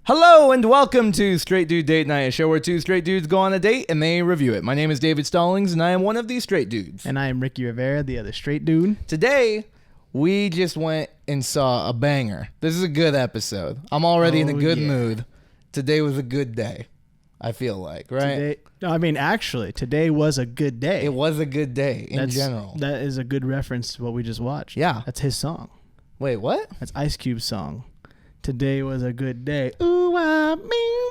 Hello and welcome to Straight Dude Date Night, a show where two straight dudes go on a date and they review it. My name is David Stallings and I am one of these straight dudes. And I am Ricky Rivera, the other straight dude. Today, we just went and saw a banger. This is a good episode. I'm already in a good mood. Today was a good day, I feel like, right? Today was a good day. It was a good day in general. That is a good reference to what we just watched. Yeah. That's his song. Wait, what? That's Ice Cube's song. Today was a good day. Ooh,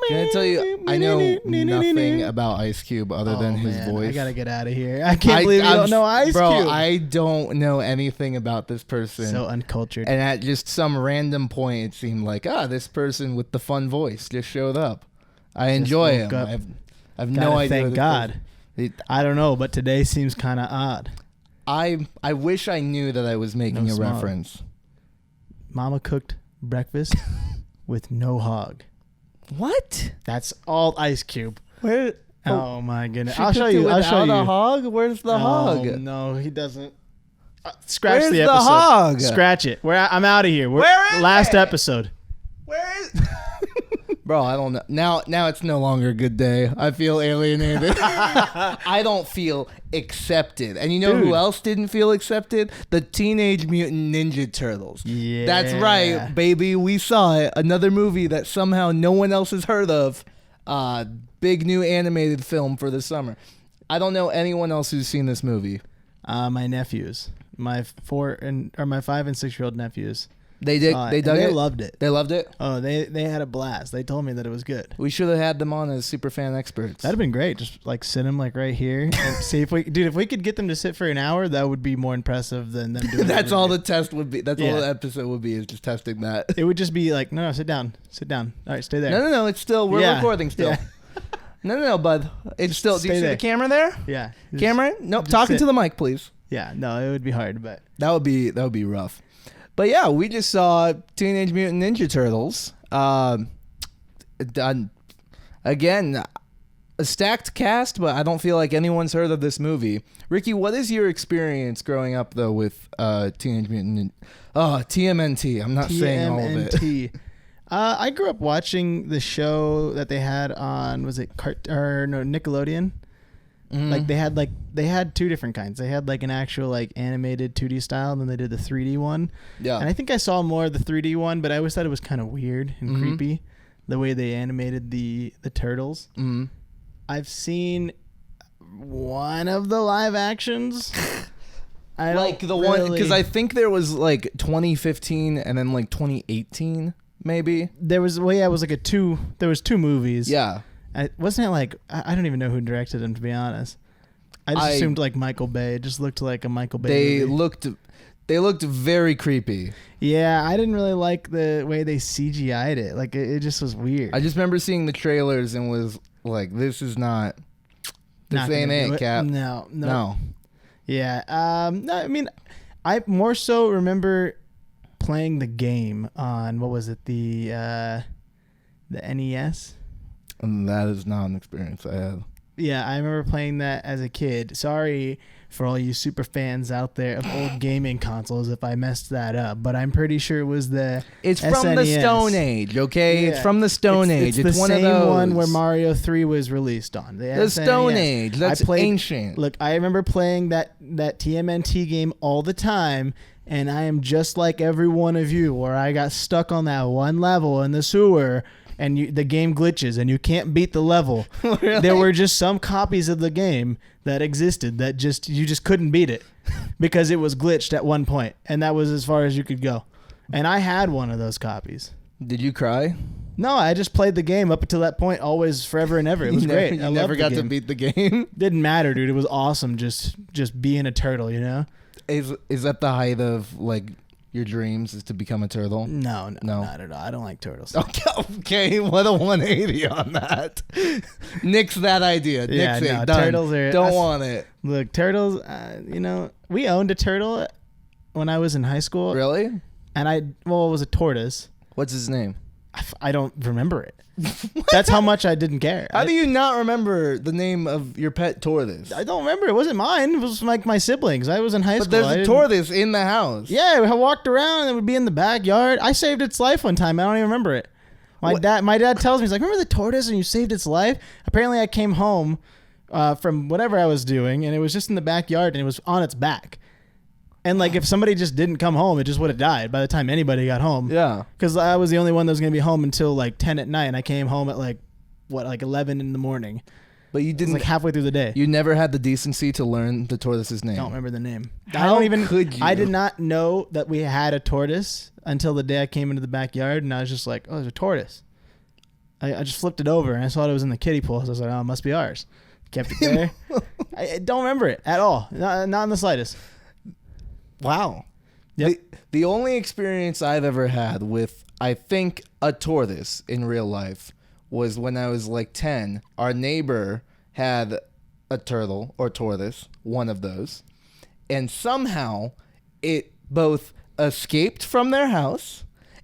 Can I tell you, I know nothing about Ice Cube other than his voice. I gotta get out of here. I can't believe you don't know Ice Cube. Bro, I don't know anything about this person. So uncultured. And at just some random point, it seemed like, this person with the fun voice just showed up. I enjoy him. I have no idea. Thank God. I don't know, but today seems kind of odd. I wish I knew that I was making a reference. Mama cooked breakfast with no hog. What? That's all Ice Cube. Where? Oh my goodness! I'll show you. A hog? Where's the hog? No, he doesn't. Scratch Where's the episode. The hog? Scratch it. I'm out of here. Where is last it? episode? Where is? Bro, I don't know. Now it's no longer a good day. I feel alienated. I don't feel accepted. And you know who else didn't feel accepted? The Teenage Mutant Ninja Turtles. Yeah. That's right, baby. We saw it. Another movie that somehow no one else has heard of. Big new animated film for the summer. I don't know anyone else who's seen this movie. My nephews. My 5 and 6-year-old nephews. They did. They dug it. They loved it. They loved it. Oh, they had a blast. They told me that it was good. We should have had them on as super fan experts. That'd have been great. Just like sit them like right here and see if we could get them to sit for an hour, that would be more impressive than them doing. That's all the test would be. That's all the episode would be, is just testing that. It would just be like, no, sit down. All right, stay there. No. It's still we're recording still. Yeah. No, bud. It's still. Do you see the camera there? Yeah. Camera? Nope. Talking to the mic, please. Yeah. No, it would be hard, but that would be rough. But yeah, we just saw Teenage Mutant Ninja Turtles. Again, a stacked cast, but I don't feel like anyone's heard of this movie. Ricky, what is your experience growing up though with Teenage Mutant? TMNT. I'm not saying all of it. I grew up watching the show that they had on Nickelodeon. Mm-hmm. Like they had two different kinds. They had like an actual like animated 2D style, and then they did the 3D one. Yeah. And I think I saw more of the 3D one, but I always thought it was kind of weird and creepy the way they animated the turtles. Mm-hmm. I've seen one of the live actions. One because I think there was like 2015 and then like 2018 maybe. There was it was like there was two movies. Yeah. Wasn't it like, I don't even know who directed them, to be honest. I just assumed like Michael Bay. It just looked like a Michael Bay movie. They looked very creepy. Yeah, I didn't really like the way they CGI'd it. Like it just was weird. I just remember seeing the trailers and was like, this is not ain't it, Cap. No. Yeah. No, I mean, I more so remember playing the game on, what was it, the NES? And that is not an experience I have. Yeah, I remember playing that as a kid. Sorry for all you super fans out there of old gaming consoles if I messed that up, but I'm pretty sure it was the It's SNES. From the Stone Age, okay? Yeah. It's from the Stone Age. It's one the of same those. one where Mario 3 was released on. The Stone Age. That's ancient. Look, I remember playing that TMNT game all the time, and I am just like every one of you, where I got stuck on that one level in the sewer, and the game glitches and you can't beat the level. Really? There were just some copies of the game that existed that you just couldn't beat it because it was glitched at one point, and that was as far as you could go. And I had one of those copies. Did you cry? No, I just played the game up until that point, always, forever and ever. It was great. You never got to beat the game? Didn't matter, dude. It was awesome just being a turtle, you know? Is that the height of like your dreams, is to become a turtle? No, not at all. I don't like turtles. Okay, what a 180 on that. Nix that idea. Yeah, Nix no, it. Done. Turtles are... Don't want it. Look, turtles, we owned a turtle when I was in high school. Really? And it was a tortoise. What's his name? I don't remember it. That's how much I didn't care. How do you not remember the name of your pet tortoise? I don't remember. It wasn't mine. It was like my siblings. I was in high school. But there's a tortoise in the house. Yeah, I walked around and it would be in the backyard. I saved its life one time. I don't even remember it. My dad tells me, he's like, remember the tortoise and you saved its life? Apparently I came home from whatever I was doing, and it was just in the backyard, and it was on its back. And like if somebody just didn't come home, it just would have died by the time anybody got home. Yeah. Because I was the only one that was going to be home until like 10 at night, and I came home at like 11 in the morning. But you didn't, like halfway through the day. You never had the decency to learn the tortoise's name. I don't remember the name. Could you? I did not know that we had a tortoise until the day I came into the backyard, and I was just like, oh, there's a tortoise. I just flipped it over, and I saw it was in the kiddie pool. So I was like, oh, it must be ours. Kept it there. I don't remember it at all. Not in the slightest. Wow. Yep. The only experience I've ever had with, I think, a tortoise in real life was when I was like 10. Our neighbor had a turtle or tortoise, one of those, and somehow it both escaped from their house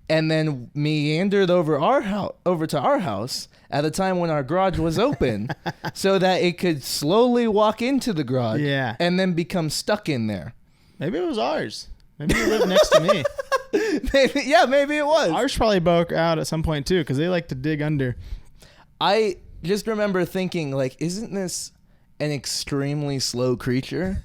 and then meandered over to our house at a time when our garage was open so that it could slowly walk into the garage and then become stuck in there. Maybe it was ours. Maybe you lived next to me. Maybe it was. Ours probably broke out at some point too, because they like to dig under. I just remember thinking, like, isn't this an extremely slow creature?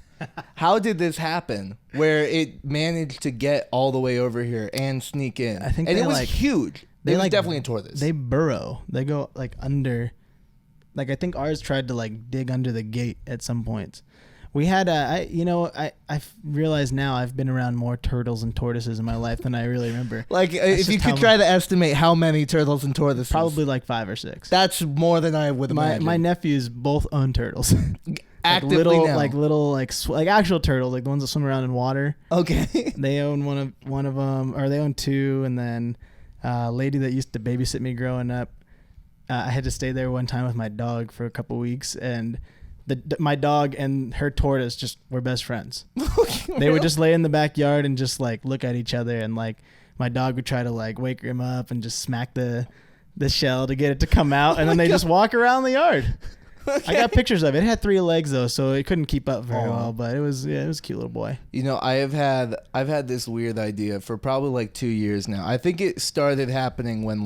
How did this happen where it managed to get all the way over here and sneak in? I think it was huge. It was definitely a tortoise. They burrow. They go like under. Like I think ours tried to like dig under the gate at some point. We had I realize now I've been around more turtles and tortoises in my life than I really remember. Like if you could try to estimate how many turtles and tortoises, probably like 5 or 6. That's more than I would imagine. My nephews both own turtles. Actively now. like actual turtles, like the ones that swim around in water. Okay. They own one of them, or they own 2, and then a lady that used to babysit me growing up. I had to stay there one time with my dog for a couple weeks, and my dog and her tortoise just were best friends. They would just lay in the backyard and just like look at each other, and like my dog would try to like wake him up and just smack the shell to get it to come out, and then they just walk around the yard. Okay. I got pictures of it. It had 3 legs though, so it couldn't keep up very well, but it was a cute little boy. You know, I've had this weird idea for probably like 2 years now. I think it started happening when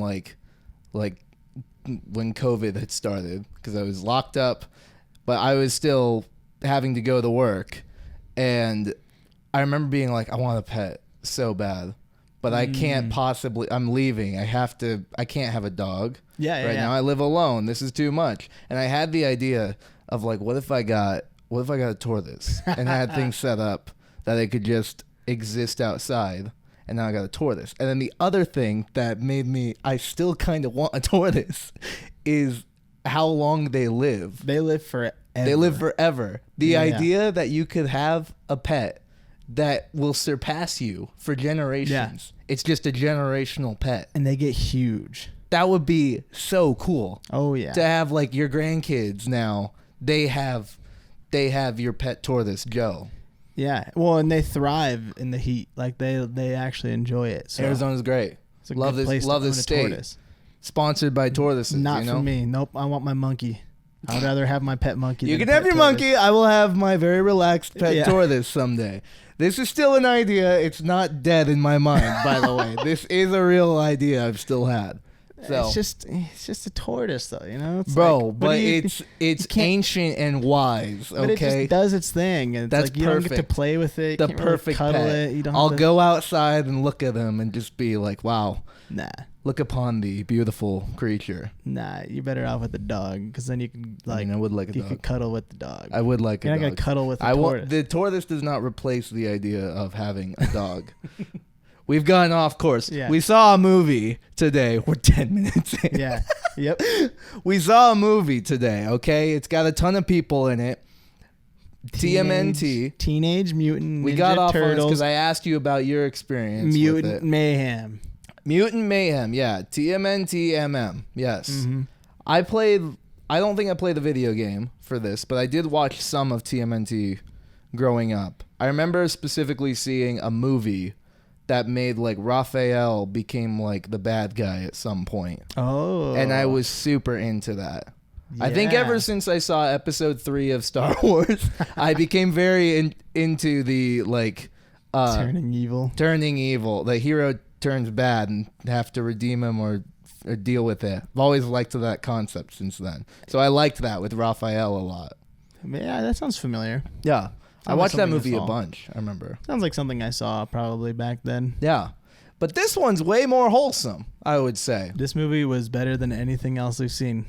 when COVID had started, because I was locked up, but I was still having to go to work, and I remember being like, I want a pet so bad, but I can't possibly. I'm leaving. I can't have a dog. Right now I live alone. This is too much. And I had the idea of like, what if I got a tortoise and had things set up that it could just exist outside, and now I got a tortoise. And then the other thing that made I still kind of want a tortoise is how long they live. They live forever. The idea that you could have a pet that will surpass you for generations. Yeah. It's just a generational pet. And they get huge. That would be so cool. Oh yeah. To have like your grandkids now, they have your pet tortoise, Joe. Yeah. Well, and they thrive in the heat. Like they actually enjoy it. So Arizona's great. Love this state. Tortoise. Sponsored by tortoises. Not for me. Nope. I want my monkey. I'd rather have my pet monkey. You can have your monkey. I will have my very relaxed pet tortoise someday. This is still an idea. It's not dead in my mind, by the way. This is a real idea I've still had. So. It's just a tortoise, though, you know. It's it's ancient and wise. Okay, but it just does its thing, and that's like you perfect. don't get to play with it. The perfect really cuddle pet. It. You don't. I'll go outside and look at them and just be like, "Wow, nah." Look upon the beautiful creature. Nah, you're better off with a dog, because then you can I would like a dog. You could cuddle with the dog. I would like a dog. You're not gonna cuddle with the tortoise. The tortoise does not replace the idea of having a dog. We've gone off course. Yeah. We saw a movie today. We're 10 minutes in. Yeah. Yep. We saw a movie today, okay? It's got a ton of people in it. TMNT. Teenage Mutant Ninja We got off Turtles. on this because I asked you about your experience with it. Mayhem. Mutant Mayhem, yeah. TMNT MM, yes. Mm-hmm. I don't think I played the video game for this, but I did watch some of TMNT growing up. I remember specifically seeing a movie that made like Raphael became like the bad guy at some point. Oh. And I was super into that. Yeah. I think ever since I saw episode 3 of Star Wars, I became very into the like turning evil. The hero turns bad and have to redeem him or or deal with it. I've always liked that concept since then. So I liked that with Raphael a lot. Yeah, that sounds familiar. Yeah. I watched that movie a saw. bunch, I remember. Sounds like something I saw probably back then. Yeah. But this one's way more wholesome, I would say. This movie was better than anything else we've seen.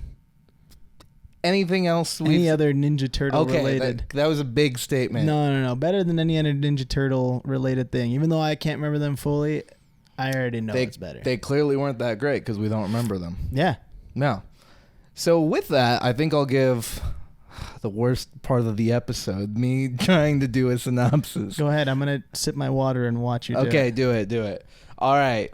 Anything else? Any other Ninja Turtle related? That was a big statement. No. Better than any other Ninja Turtle related thing. Even though I can't remember them fully, I already know it's better. They clearly weren't that great because we don't remember them. Yeah. No. So with that, I think I'll give the worst part of the episode, me trying to do a synopsis. Go ahead. I'm going to sip my water and watch you do it. Okay, do it. All right.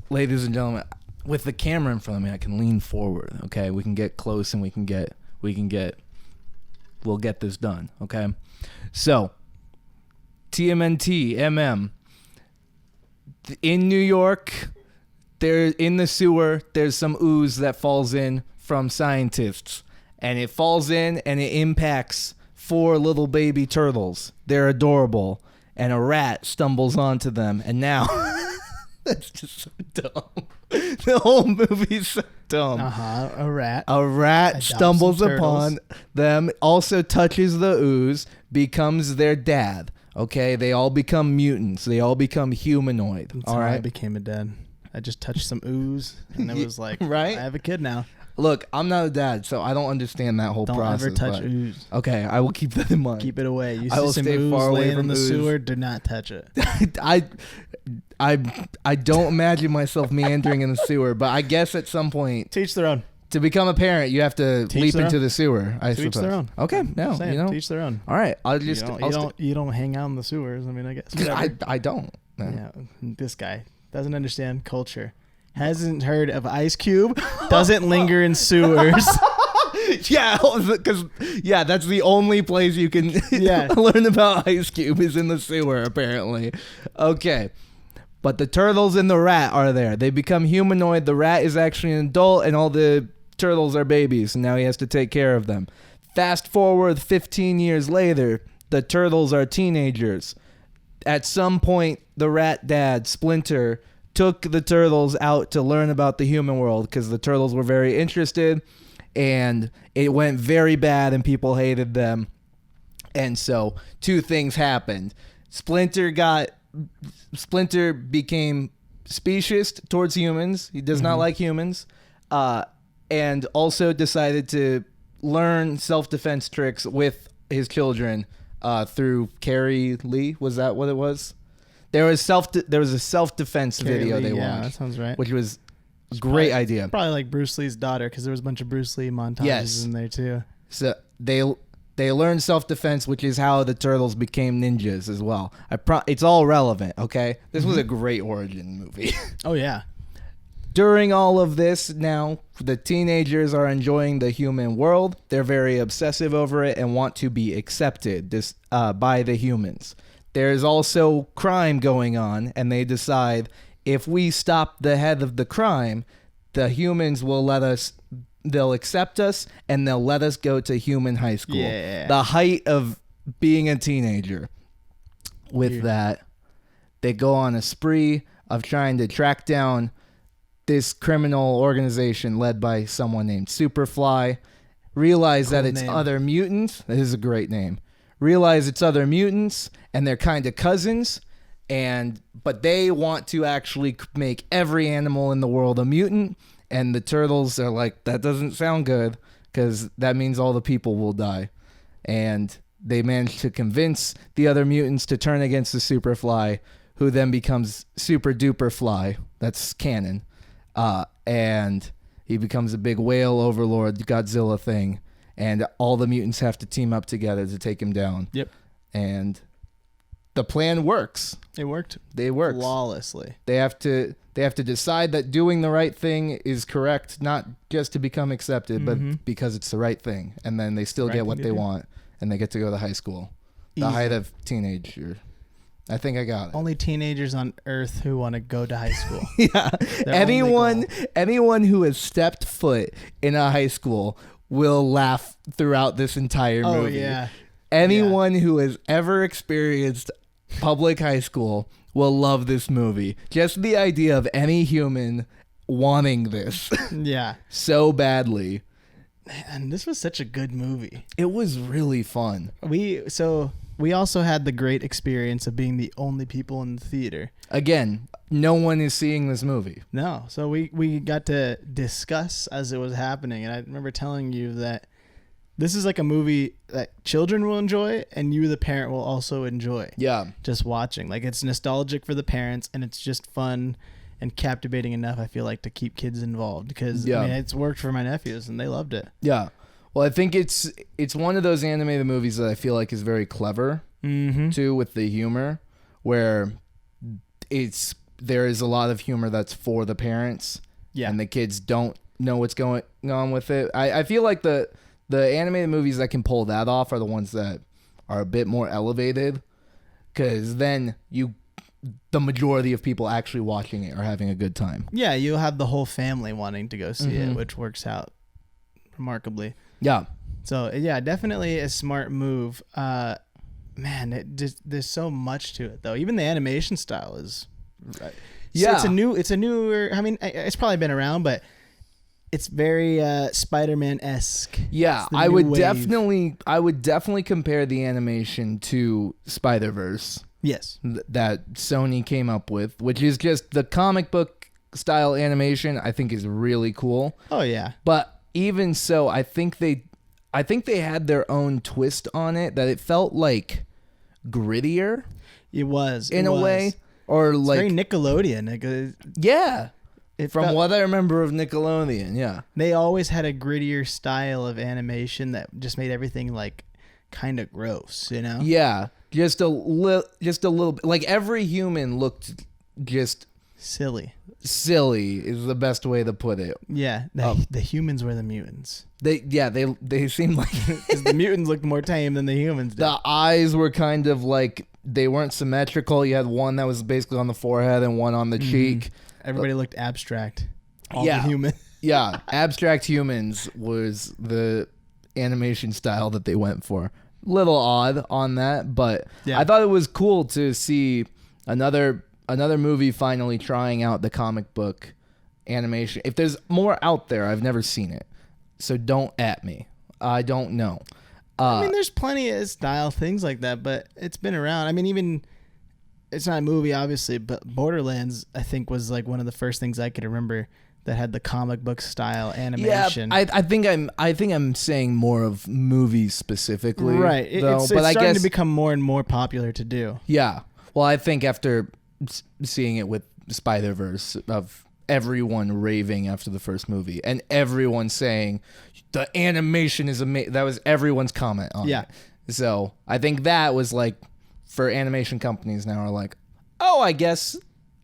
Ladies and gentlemen, with the camera in front of me, I can lean forward, okay? We can get close and we'll get this done, okay? So, TMNT, in New York, in the sewer, there's some ooze that falls in from scientists. And it falls in and it impacts 4 little baby turtles. They're adorable. And a rat stumbles onto them. And now, that's just so dumb. The whole movie's so dumb. A rat. A rat stumbles upon them, also touches the ooze, becomes their dad. Okay, they all become mutants. They all become humanoid. That's all how right, I became a dad. I just touched some ooze, and it was like, right? I have a kid now. Look, I'm not a dad, so I don't understand that whole process. Don't ever touch ooze. Okay, I will keep that in mind. Keep it away. You I will see some stay ooze far away laying from in the ooze. sewer, do not touch it. I don't imagine myself meandering in the sewer, but I guess at some point, Teach their own. to become a parent, you have to leap into the sewer. I Teach suppose. their own. Okay, no, Saying, you know. teach their own. All right, I'll just. You don't hang out in the sewers. I mean, I guess. I don't. No. Yeah, this guy doesn't understand culture. Hasn't heard of Ice Cube. Doesn't linger in sewers. Yeah, because that's the only place you can learn about Ice Cube is in the sewer, apparently. Okay, but the turtles and the rat are there. They become humanoid. The rat is actually an adult, and all the turtles are babies, and now he has to take care of them. Fast forward 15 years later, the turtles are teenagers. At some point, the rat dad, Splinter, took the turtles out to learn about the human world because the turtles were very interested, and it went very bad and people hated them. And so 2 things happened. Splinter became specious towards humans. He does not like humans. And also decided to learn self-defense tricks with his children through Carrie Lee. Was that what it was? There was a self-defense video they watched. Yeah, that sounds right. Which was a great idea. Probably like Bruce Lee's daughter, because there was a bunch of Bruce Lee montages in there too. So they learned self-defense, which is how the turtles became ninjas as well. It's all relevant, okay? This was a great origin movie. Oh, yeah. During all of this, now, the teenagers are enjoying the human world. They're very obsessive over it and want to be accepted by the humans. There's also crime going on, and they decide if we stop the head of the crime, the humans will they'll accept us, and they'll let us go to human high school. Yeah. The height of being a teenager. With that, they go on a spree of trying to track down this criminal organization led by someone named Superfly. Realize that it's other mutants. This is a great name. Realize it's other mutants, and they're kind of cousins, but they want to actually make every animal in the world a mutant, and the turtles are like, that doesn't sound good, because that means all the people will die. And they manage to convince the other mutants to turn against the Superfly, who then becomes Super Duper Fly. That's canon. And he becomes a big whale overlord Godzilla thing. And all the mutants have to team up together to take him down. Yep. And the plan works. It worked. They work flawlessly. They have to decide that doing the right thing is correct, not just to become accepted, but because it's the right thing. And then they still get what they want, and they get to go to high school. The height of teenager. I think I got it. Only teenagers on Earth who want to go to high school. Yeah. Anyone who has stepped foot in a high school will laugh throughout this entire movie. Oh, yeah. Anyone who has ever experienced public high school will love this movie. Just the idea of any human wanting this Yeah. so badly. And this was such a good movie. It was really fun. We also had the great experience of being the only people in the theater. Again, no one is seeing this movie. No. So we got to discuss as it was happening. And I remember telling you that this is like a movie that children will enjoy and you, the parent, will also enjoy. Yeah. Just watching. Like, it's nostalgic for the parents and it's just fun and captivating enough, I feel like, to keep kids involved. Because, I mean, it's worked for my nephews and they loved it. Yeah. Well, I think it's one of those animated movies that I feel like is very clever, too, with the humor, where there is a lot of humor that's for the parents, and the kids don't know what's going on with it. I feel like the animated movies that can pull that off are the ones that are a bit more elevated, because then the majority of people actually watching it are having a good time. Yeah, you'll have the whole family wanting to go see it, which works out remarkably. Yeah. So, yeah, definitely a smart move. Man, there's so much to it, though. Even the animation style is... Yeah. It's a newer... I mean, it's probably been around, but it's very Spider-Man-esque. Yeah, I would definitely compare the animation to Spider-Verse. Yes. That Sony came up with, which is just the comic book style animation, I think is really cool. Oh, yeah. But even so, I think they had their own twist on it, that it felt like grittier. It was in a way, or it's like very Nickelodeon. Yeah, from what I remember of Nickelodeon, yeah, they always had a grittier style of animation that just made everything like kind of gross, you know? Yeah, just a little bit. Like every human looked just silly is the best way to put it. Yeah, the humans were the mutants. They seemed like because the mutants looked more tame than the humans did. The eyes were kind of like, they weren't symmetrical. You had one that was basically on the forehead and one on the cheek. Everybody looked abstract. All the human. Yeah, abstract humans was the animation style that they went for. Little odd on that, but I thought it was cool to see another movie finally trying out the comic book animation. If there's more out there, I've never seen it, so don't at me. I don't know. I mean, there's plenty of style things like that, but it's been around. I mean, even it's not a movie, obviously, but Borderlands, I think, was like one of the first things I could remember that had the comic book style animation. Yeah, I think I'm saying more of movies specifically, right? It's starting to become more and more popular to do. Yeah. Well, I think after seeing it with Spider-Verse, of everyone raving after the first movie and everyone saying the animation is amazing. That was everyone's comment on it. So I think that was like, for animation companies now are like, oh, I guess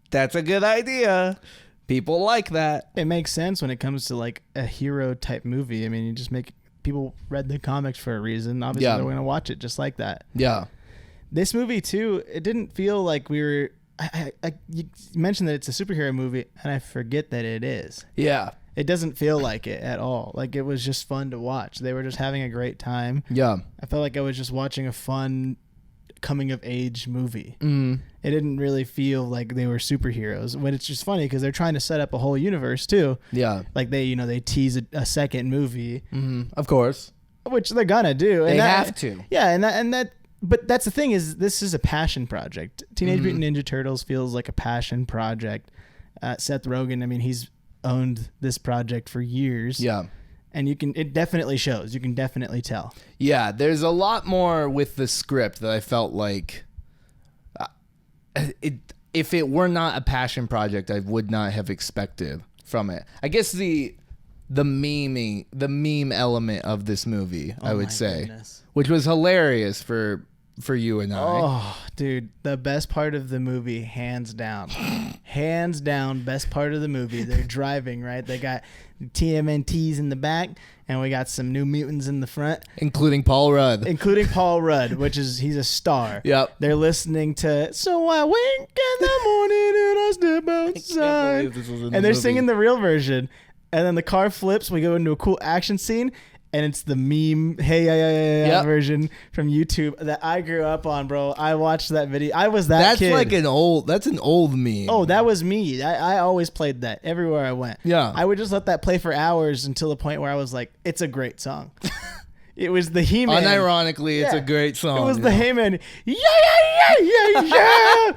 that's a good idea. People like that. It makes sense when it comes to like a hero type movie. I mean, you just make people read the comics for a reason. Obviously, they're going to watch it just like that. Yeah. This movie too, it didn't feel like we were. You mentioned that it's a superhero movie, and I forget that it is. Yeah. It doesn't feel like it at all. Like, it was just fun to watch. They were just having a great time. Yeah. I felt like I was just watching a fun coming of age movie. It didn't really feel like they were superheroes. But it's just funny because they're trying to set up a whole universe too. Yeah. Like they tease a second movie. Of course. Which they're gonna do. They have to. Yeah, and that. But that's the thing, is this is a passion project. Teenage Mutant Ninja Turtles feels like a passion project. Seth Rogen, I mean, he's owned this project for years. Yeah. And it definitely shows. You can definitely tell. Yeah, there's a lot more with the script that I felt like if it were not a passion project, I would not have expected from it. I guess the meme element of this movie, I would say, goodness, which was hilarious for you and I. Oh, dude, the best part of the movie, hands down, best part of the movie. They're driving, right? They got TMNTs in the back, and we got some New Mutants in the front, including Paul Rudd, he's a star. Yep. They're listening to "So I Wink in the Morning and I Step Outside," I can't believe this was in and they're singing the real version. And then the car flips. We go into a cool action scene, and it's the meme hey Yep. version from YouTube that I grew up on, bro. I watched that video. I was that kid. That's an old meme. Oh, that was me. I always played that everywhere I went. Yeah. I would just let that play for hours until the point where I was like, it's a great song. It was the He-Man. Unironically, it's a great song. It was the He-Man. Yeah.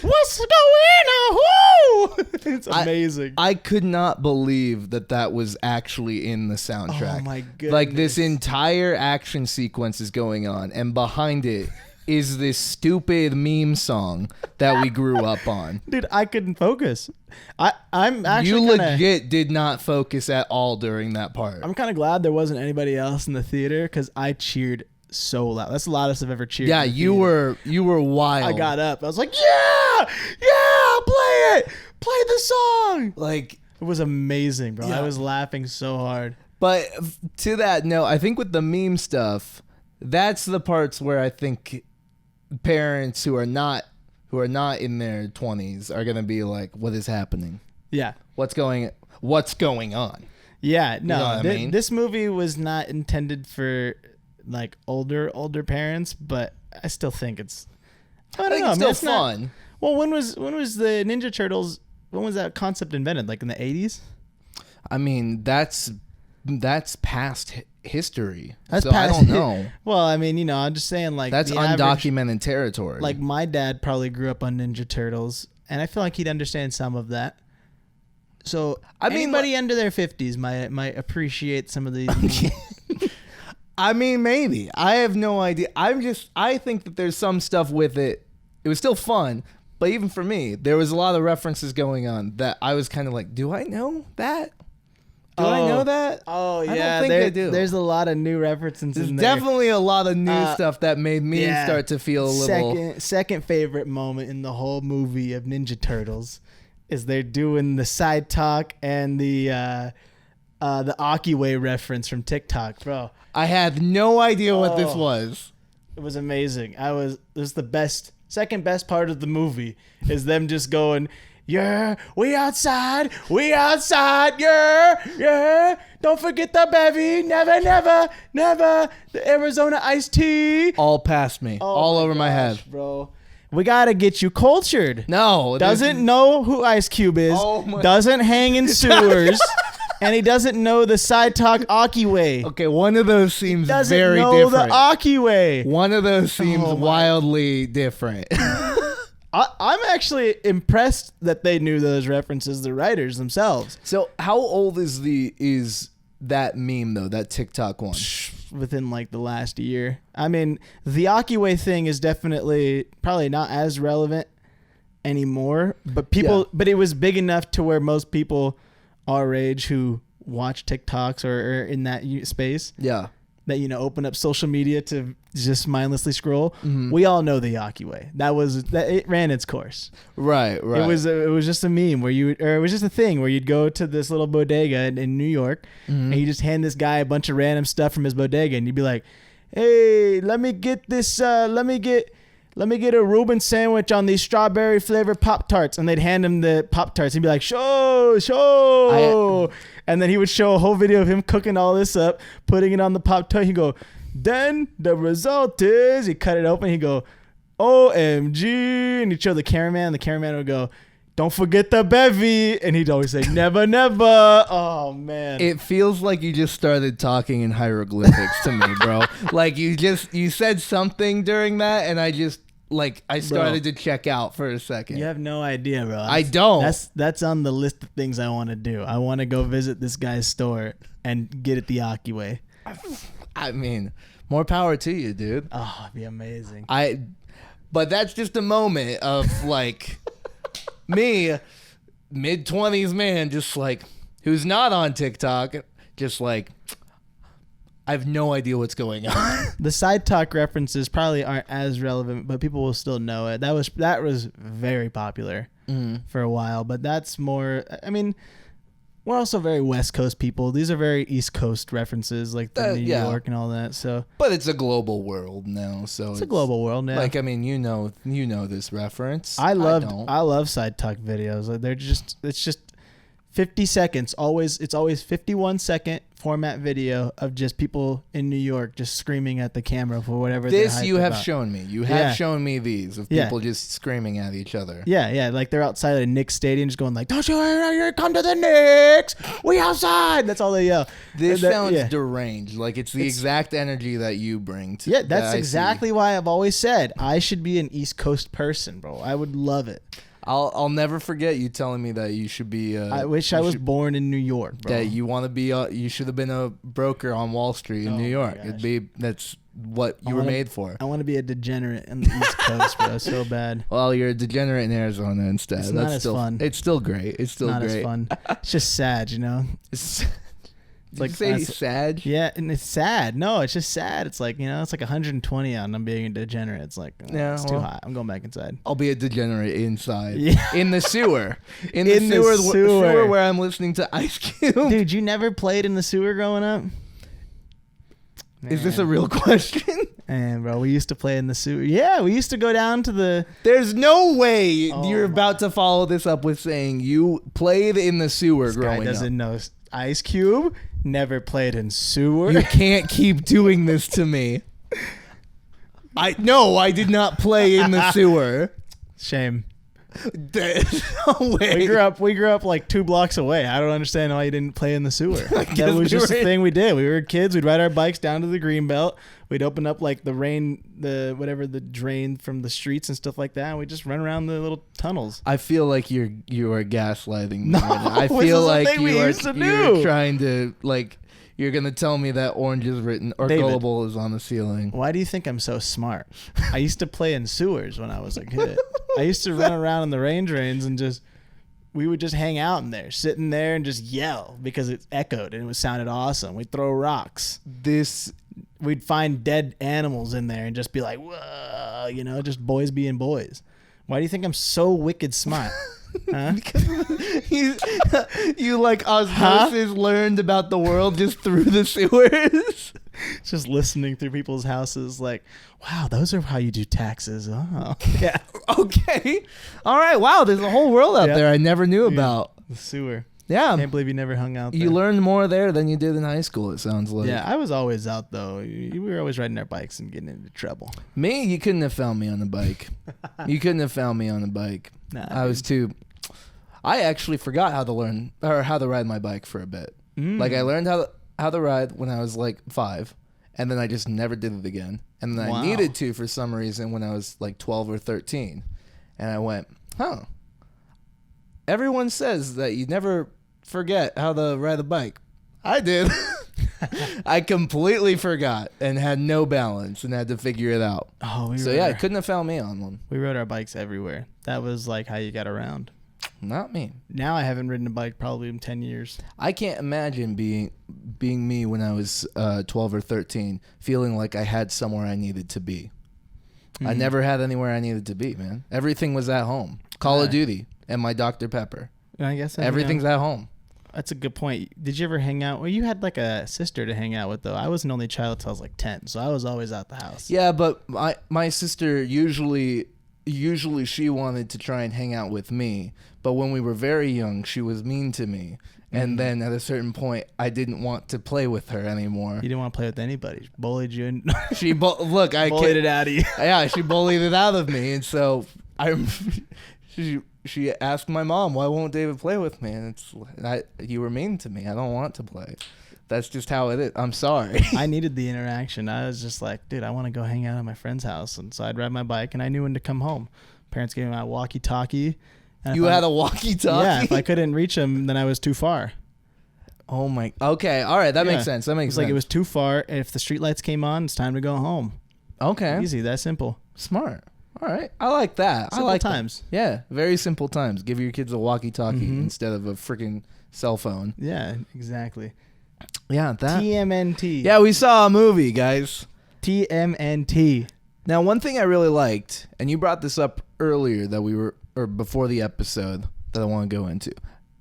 What's going on? Woo! It's amazing. I could not believe that was actually in the soundtrack. Oh my goodness. Like this entire action sequence is going on, and behind it is this stupid meme song that we grew up on. Dude, I couldn't focus. I'm actually You legit did not focus at all during that part. I'm kind of glad there wasn't anybody else in the theater because I cheered so loud. That's the loudest I've ever cheered. Yeah, you were wild. I got up. I was like, yeah, play it. Play the song. Like, it was amazing, bro. Yeah. I was laughing so hard. but to that note, I think with the meme stuff, that's the parts where I think parents who are not in their 20s are gonna be like, what is happening? Yeah. What's going on? Yeah, no. You know what I mean? This movie was not intended for like older parents, but I still think it's I don't know. It's I mean, still fun. Well, when was the Ninja Turtles? When was that concept invented? Like in the 80s? I mean, that's past history. That's so past, I don't know. Well, I mean, you know, I'm just saying like That's the average, undocumented territory. like my dad probably grew up on Ninja Turtles, and I feel like he'd understand some of that. So I mean, anybody under their 50s might appreciate some of these. I mean, maybe. I have no idea. I think that there's some stuff with it. It was still fun, but even for me, there was a lot of references going on that I was kind of like, do I know that? Do I know that? Oh yeah, I don't think I do. There's a lot of new references There's in there. definitely a lot of new stuff that made me yeah. start to feel a little. Second favorite moment in the whole movie of Ninja Turtles is they're doing the side talk and the Akiway reference from TikTok, bro. I had no idea what this was. It was amazing. It was the second best part of the movie is them just going, yeah, we outside, yeah. Don't forget the bevy, never, the Arizona iced tea. All past me, all over my head, bro. We gotta get you cultured. No, doesn't know who Ice Cube is. Doesn't hang in sewers. And he doesn't know the side talk Akiway. Okay, one of those seems very different. Doesn't know the Akiway. One of those seems wildly different. I'm actually impressed that they knew those references, the writers themselves. So how old is that meme though, that TikTok one? Within like the last year. I mean, the Akiway thing is definitely probably not as relevant anymore, but but it was big enough to where most people our age who watch TikToks or are in that space, that, you know, open up social media to just mindlessly scroll. Mm-hmm. We all know the Akiway. It ran its course. Right. It was just a meme where it was just a thing where you'd go to this little bodega in New York, and you just hand this guy a bunch of random stuff from his bodega, and you'd be like, "Hey, let me get this. Let me get a Reuben sandwich on these strawberry flavored Pop-Tarts." And they'd hand him the Pop-Tarts. He'd be like, show. And then he would show a whole video of him cooking all this up, putting it on the Pop-Tart. He'd go, then the result is, he'd cut it open. He'd go, OMG. And he'd show the cameraman. And the cameraman would go, don't forget the bevy. And he'd always say, never, never. Oh, man. It feels like you just started talking in hieroglyphics to me, bro. Like you said something during that, and I started to check out for a second. You have no idea, bro. I don't. That's on the list of things I want to do. I want to go visit this guy's store and get it the Akiway. I mean, more power to you, dude. Oh, it'd be amazing. But that's just a moment of like me, mid-20s man, just like who's not on TikTok, just like, I have no idea what's going on. The side talk references probably aren't as relevant, but people will still know it. That was very popular for a while, but that's more, I mean, we're also very West Coast people. These are very East Coast references, like the New York and all that. So, but it's a global world now, so it's a global world now. Like, I mean, you know this reference. I love side talk videos. Like it's just 50 seconds. It's always 51-second format video of just people in New York just screaming at the camera for whatever. This you have shown me. You have shown me these of people just screaming at each other. Yeah. Like they're outside of the Knicks stadium just going like, "Don't you come to the Knicks? We outside." That's all they yell. This sounds deranged. Like it's the exact energy that you bring to. Yeah, that's exactly why I've always said I should be an East Coast person, bro. I would love it. I'll never forget you telling me that you should be. I wish I was born in New York, bro. That you want to be. You should have been a broker on Wall Street in New York. That's what you were made for. I want to be a degenerate in the East Coast, bro. So bad. Well, you're a degenerate in Arizona instead. It's not as fun. It's still great. It's still not great. as fun. It's just sad, you know. It's like say sad. Yeah, and it's sad. No, it's just sad. It's like, you know, it's like 120 out and I'm being a degenerate. It's like, it's too hot. I'm going back inside. I'll be a degenerate inside. Yeah. In the sewer. In the sewer where I'm listening to Ice Cube. Dude, you never played in the sewer growing up? Man. Is this a real question? And bro, we used to play in the sewer. Yeah, we used to go down to the. There's no way you're about to follow this up with saying you played in the sewer growing up. This guy doesn't know. Ice Cube never played in sewer. You can't keep doing this to me. I did not play in the sewer. Shame. There's no way. We grew up like 2 blocks away. I don't understand why you didn't play in the sewer. That was just the thing we did. We were kids. We'd ride our bikes down to the Greenbelt. We'd open up like the drain from the streets and stuff like that. And we'd just run around the little tunnels. I feel like you are gaslighting me. No, I feel like you're trying to you're gonna tell me that Orange is written or David, Gullible is on the ceiling. Why do you think I'm so smart? I used to play in sewers when I was a kid. I used to run around in the rain drains and we would just hang out in there, sitting there and just yell because it echoed and it sounded awesome. We'd throw rocks. We'd find dead animals in there and just be like, whoa, you know, just boys being boys. Why do you think I'm so wicked smart? Huh? Because you like osmosis learned about the world just through the sewers. Just listening through people's houses like, wow, those are how you do taxes. Oh, yeah. Okay. All right. Wow. There's a whole world out there I never knew about. The sewer. Yeah. I can't believe you never hung out there. You learned more there than you did in high school, it sounds like. Yeah, I was always out, though. We were always riding our bikes and getting into trouble. Me? You couldn't have found me on the bike. You couldn't have found me on the bike. Nah, I actually forgot how to ride my bike for a bit. Like I learned how to ride when I was like 5, and then I just never did it again. And then I needed to for some reason when I was like 12 or 13. And I went, everyone says that you never forget how to ride a bike. I did. I completely forgot and had no balance and had to figure it out. I couldn't have found me on one. We rode our bikes everywhere. That was like how you got around. Not me. Now I haven't ridden a bike probably in 10 years. I can't imagine being me when I was 12 or 13, feeling like I had somewhere I needed to be. I never had anywhere I needed to be, man. Everything was at home. Call of Duty and my Dr. Pepper. I guess everything's at home. That's a good point. Did you ever hang out? Well, you had like a sister to hang out with, though. I was an only child till I was like 10, so I was always out the house. Yeah, but my sister usually she wanted to try and hang out with me, but when we were very young, she was mean to me. And then at a certain point, I didn't want to play with her anymore. You didn't want to play with anybody. She bullied you. And she bullied it out of you. Yeah, she bullied it out of me, and so she asked my mom, "Why won't David play with me?" And you were mean to me. I don't want to play. That's just how it is. I'm sorry. I needed the interaction. I was just like, dude, I want to go hang out at my friend's house. And so I'd ride my bike, and I knew when to come home. Parents gave me my walkie-talkie. You had a walkie-talkie? Yeah, if I couldn't reach them, then I was too far. Oh, my. Okay, all right. That makes sense. That makes sense. Like it was too far. And if the streetlights came on, it's time to go home. Okay. Easy. That simple. Smart. All right. I like that. Simple I like times. That. Yeah, very simple times. Give your kids a walkie-talkie instead of a freaking cell phone. Yeah, exactly. Yeah, that. TMNT. Yeah, we saw a movie, guys. TMNT. Now, one thing I really liked, and you brought this up earlier before the episode that I want to go into.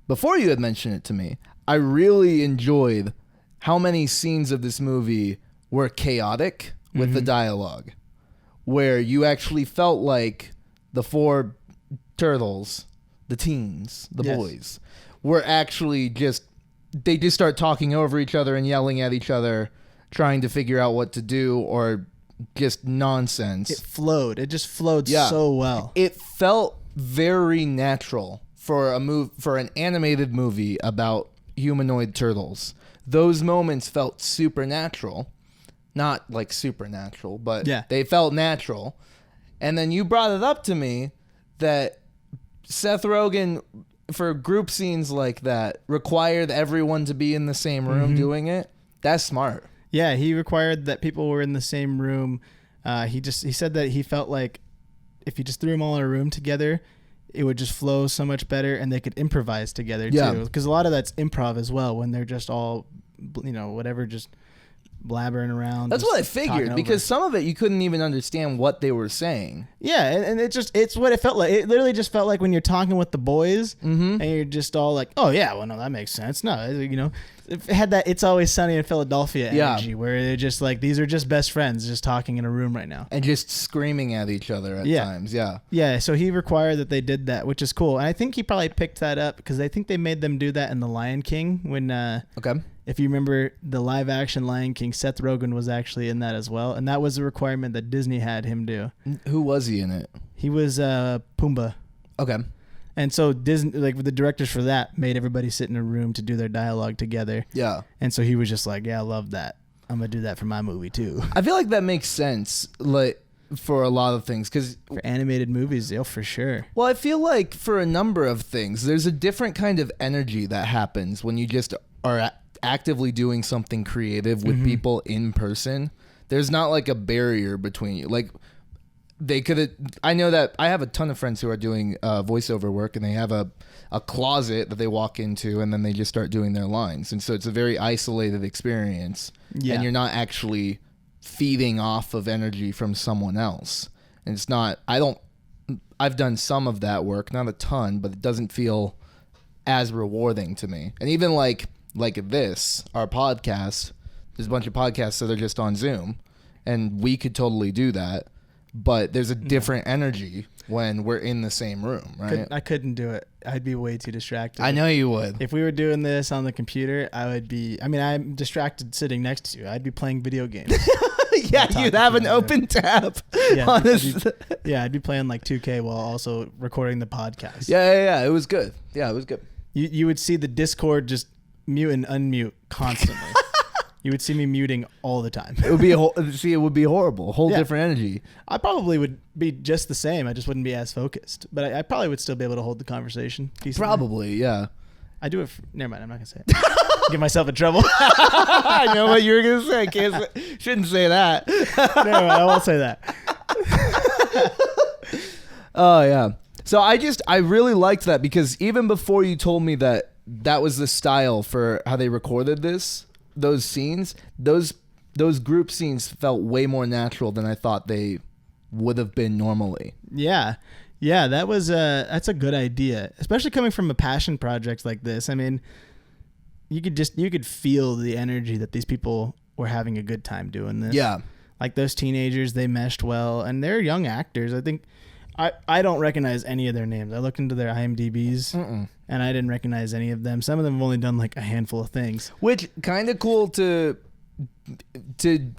Before you had mentioned it to me, I really enjoyed how many scenes of this movie were chaotic with the dialogue, where you actually felt like the 4 turtles, the teens, the boys, were actually they just start talking over each other and yelling at each other, trying to figure out what to do, or just nonsense. It flowed. It just flowed so well. It felt very natural for an animated movie about humanoid turtles. Those moments felt supernatural. Not like supernatural, but they felt natural. And then you brought it up to me that Seth Rogen, for group scenes like that, required everyone to be in the same room doing it. That's smart. Yeah, he required that people were in the same room. He said that he felt like if you just threw them all in a room together, it would just flow so much better, and they could improvise together too. Because a lot of that's improv as well, when they're just all, whatever, just blabbering around. That's what I figured, because some of it you couldn't even understand what they were saying. Yeah, and it's what it felt like. It literally just felt like when you're talking with the boys, and you're just all like, oh yeah, well no, that makes sense. No, it had that It's Always Sunny in Philadelphia energy, where they're just like, these are just best friends just talking in a room right now. And just screaming at each other at times, Yeah, so he required that they did that, which is cool. And I think he probably picked that up because I think they made them do that in The Lion King when... If you remember the live action Lion King, Seth Rogen was actually in that as well. And that was a requirement that Disney had him do. Who was he in it? He was Pumbaa. Okay. And so Disney, like the directors for that, made everybody sit in a room to do their dialogue together. Yeah. And so he was just like, yeah, I love that. I'm going to do that for my movie too. I feel like that makes sense for a lot of things. For animated movies, for sure. Well, I feel like for a number of things, there's a different kind of energy that happens when you just are actively doing something creative with people in person. There's not like a barrier between you. Like I know that I have a ton of friends who are doing voiceover work, and they have a closet that they walk into, and then they just start doing their lines. And so it's a very isolated experience, and you're not actually feeding off of energy from someone else. And it's not, I've done some of that work, not a ton, but it doesn't feel as rewarding to me. And even like this, our podcast, there's a bunch of podcasts that are just on Zoom, and we could totally do that, but there's a different energy when we're in the same room, right? I couldn't do it. I'd be way too distracted. I know you would. If we were doing this on the computer, I'm distracted sitting next to you. I'd be playing video games. You'd have an open tab. I'd be playing like 2K while also recording the podcast. Yeah. It was good. Yeah, it was good. You would see the Discord just mute and unmute constantly. You would see me muting all the time. It would be horrible. Whole different energy. I probably would be just the same. I just wouldn't be as focused, but I probably would still be able to hold the conversation decently. Probably, yeah. I do it. Never mind. I'm not gonna say it. Get myself in trouble. I know what you were gonna say. Shouldn't say that. No, I won't say that. Oh yeah. So I really liked that, because even before you told me that was the style for how they recorded those scenes, those group scenes felt way more natural than I thought they would have been normally. Yeah, that's a good idea, especially coming from a passion project like this. I mean, you could feel the energy that these people were having a good time doing this. Yeah, like those teenagers, they meshed well, and they're young actors. I think I don't recognize any of their names. I looked into their IMDb's. And I didn't recognize any of them. Some of them have only done like a handful of things. Which kind of cool to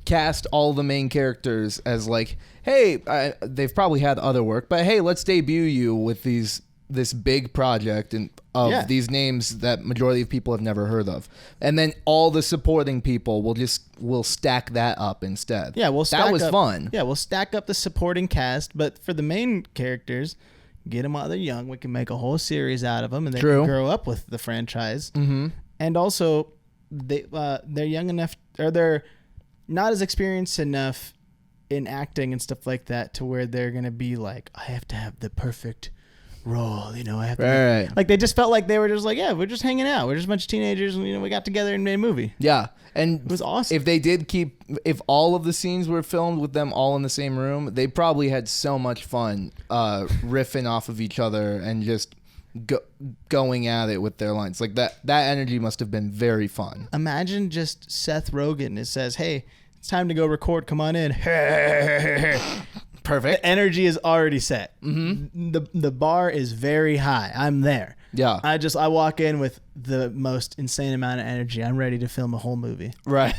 cast all the main characters as like, hey, they've probably had other work, but hey, let's debut you with this big project of these names that majority of people have never heard of, and then all the supporting people will stack that up instead. Yeah, that was fun. Yeah, we'll stack up the supporting cast, but for the main characters, get them while they're young. We can make a whole series out of them, and they can grow up with the franchise. Mm-hmm. And also, they're young enough, or they're not as experienced enough in acting and stuff like that to where they're gonna be like, I have to have the perfect role. I have to. Like they just felt like they were just like, yeah, we're just hanging out. We're just a bunch of teenagers, and we got together and made a movie. Yeah, and it was awesome. If all of the scenes were filmed with them all in the same room, they probably had so much fun riffing off of each other and just going at it with their lines. Like that energy must have been very fun. Imagine just Seth Rogen. It says, hey, it's time to go record. Come on in. Perfect. The energy is already set. Mm-hmm. The bar is very high. I'm there. Yeah. I walk in with the most insane amount of energy. I'm ready to film a whole movie. Right.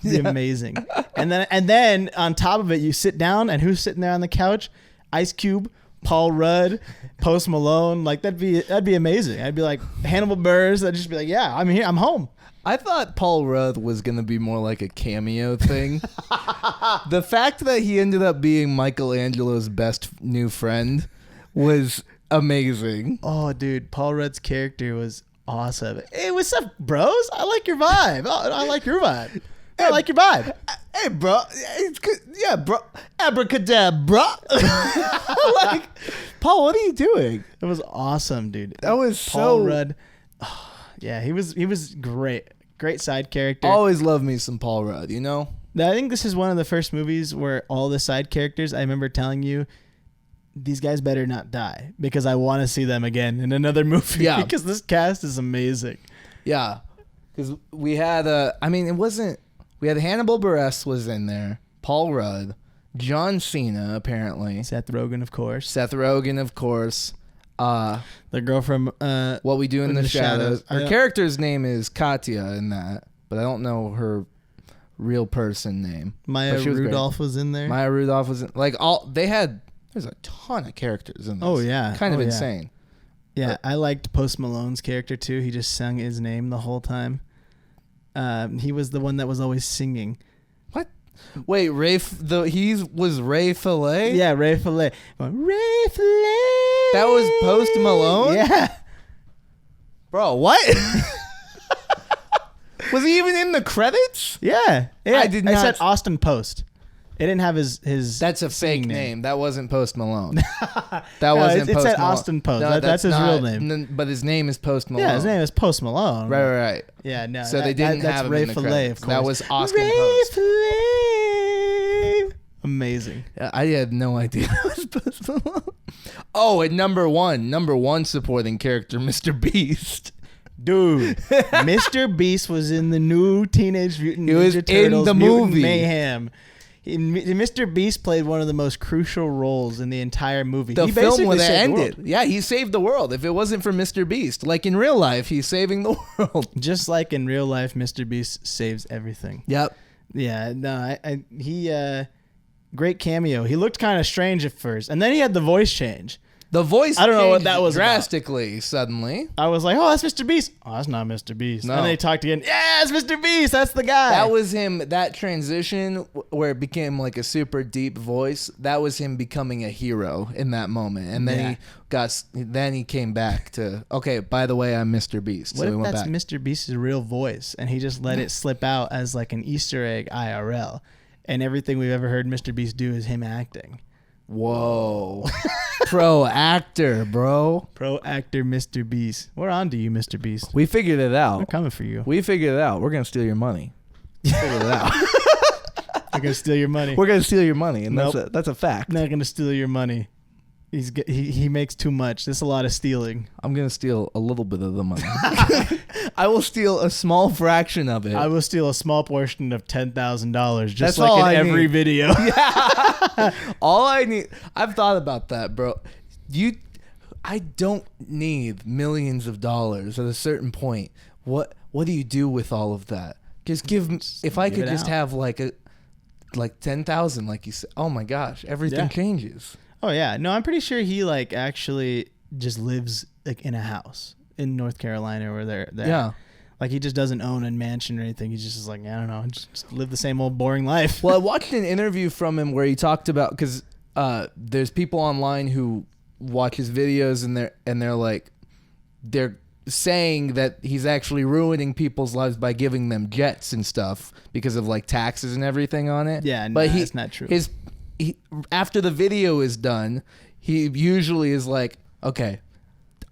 It'd be amazing. And then on top of it, you sit down, and who's sitting there on the couch? Ice Cube, Paul Rudd, Post Malone. Like that'd be amazing. I'd be like Hannibal Buress. I'd just be like, yeah, I'm here. I'm home. I thought Paul Rudd was going to be more like a cameo thing. The fact that he ended up being Michelangelo's best new friend was amazing. Oh, dude, Paul Rudd's character was awesome. Hey, what's up, bros? I like your vibe. I like your vibe. I like your vibe. Hey, bro. It's good. Yeah, bro. Abracadabra. Like, Paul, what are you doing? It was awesome, dude. That was Paul Rudd. Oh, yeah, he was great. Great side character. Always love me some Paul Rudd, you know? I think this is one of the first movies where all the side characters, I remember telling you, these guys better not die because I want to see them again in another movie. Yeah. Because this cast is amazing. Yeah. Because we had, we had Hannibal Buress was in there, Paul Rudd, John Cena, apparently. Seth Rogen, of course. The girl from What We Do in the Shadows. Her Yeah. character's name is Katya in that, but I don't know her real person name. Maya Rudolph was in there. Maya Rudolph was in, there's a ton of characters in this. Oh, yeah. Kind of insane. Yeah, I liked Post Malone's character too. He just sang his name the whole time. He was the one that was always singing. What? Wait, was Ray Fillet? Yeah, Ray Fillet. Ray Fillet. That was Post Malone? Yeah. Bro, what? Was he even in the credits? Yeah. I did not. I said Austin Post. It didn't have his That's a fake name. That wasn't Post Malone. That No, wasn't it Post said Malone. Austin Post. No, That's his not, real name. But his name is Post Malone. Yeah, his name is Post Malone. Right. Yeah, no. So they didn't that's have him Ray in the Fillet, credits. of course. That was Austin Ray Post. Fillet. Amazing. I had no idea that was Post Malone. Oh, and number one supporting character, Mr. Beast. Dude, Mr. Beast was in the new Teenage Mutant He was Ninja Turtles in the Mutant movie. Mayhem. Mr. Beast played one of the most crucial roles in the entire movie. The He film basically would have saved the ended. world. Yeah, he saved the world. If it wasn't for Mr. Beast, like in real life, he's saving the world. Just like in real life, Mr. Beast saves everything. Yep. Yeah, no, he great cameo. He looked kind of strange at first, and then he had the voice change. The voice I don't know what changed that was about. drastically suddenly. I was like, oh, that's Mr. Beast. Oh, that's not Mr. Beast. No. And then he talked again. Yeah, it's Mr. Beast. That's the guy. That was him, that transition where it became like a super deep voice. That was him becoming a hero in that moment. And then he came back to, okay, by the way, I'm Mr. Beast. What So if we went that's back. Mr. Beast's real voice and he just let it slip out as like an Easter egg IRL, and everything we've ever heard Mr. Beast do is him acting? Whoa. Pro actor, bro. Pro actor Mr. Beast. We're on to you, Mr. Beast. We figured it We're out. coming for you. We figured it out. We're going to steal your money. We figured it out. We're gonna steal your money. We're going to steal your money, and Nope. that's a fact. not gonna steal your money. He makes too much. There's a lot of stealing. I'm going to steal a little bit of the money. I will steal a small fraction of it. I will steal a small portion of $10,000, just That's like all in I every need. video. All I need, I've thought about that, bro. I don't need millions of dollars at a certain point. What do you do with all of that? Just if I give could it just out. have like 10,000, like you said. Oh my gosh, everything Yeah. changes. Oh yeah, no, I'm pretty sure he like actually just lives like in a house in North Carolina where they're Yeah. Like he just doesn't own a mansion or anything. He's just like, I don't know, just live the same old boring life. Well, I watched an interview from him where he talked about, because there's people online who watch his videos and they're saying that he's actually ruining people's lives by giving them jets and stuff because of like taxes and everything on it. Yeah, but no, that's not true. After the video is done, he usually is like, okay,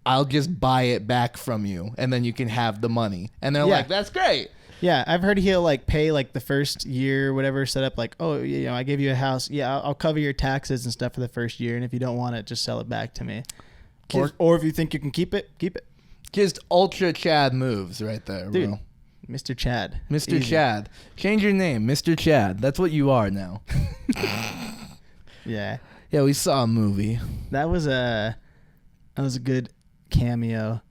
I'll just buy it back from you and then you can have the money. And they're Yeah. like, that's great. Yeah, I've heard he'll like pay like the first year, whatever, set up like, oh, you know, I gave you a house. Yeah, I'll cover your taxes and stuff for the first year. And if you don't want it, just sell it back to me. Or if you think you can keep it, keep it. Just ultra Chad moves right there, Dude, bro. Mr. Chad. Mr. Easy. Chad. Change your name, Mr. Chad. That's what you are now. Yeah. Yeah, we saw a movie. That was a good cameo.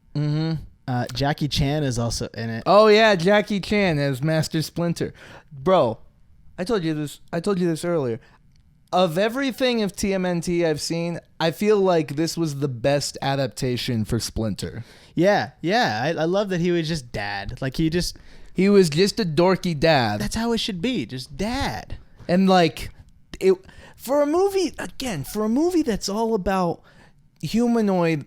Jackie Chan is also in it. Oh yeah, Jackie Chan as Master Splinter. Bro, I told you this earlier. Of everything of TMNT I've seen, I feel like this was the best adaptation for Splinter. Yeah. I love that he was just dad. Like he was just a dorky dad. That's how it should be, just dad. And like it for a movie that's all about humanoid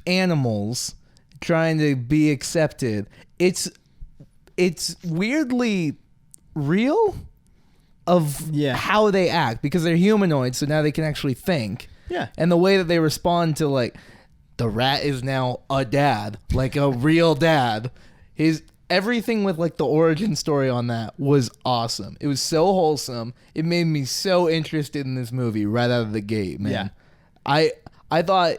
animals trying to be accepted, it's weirdly real of how they act because they're humanoids, so now they can actually think. Yeah. And the way that they respond to like the rat is now a dad, like a real dad. Everything with like the origin story on that was awesome. It was so wholesome. It made me so interested in this movie right out of the gate, man. Yeah. I thought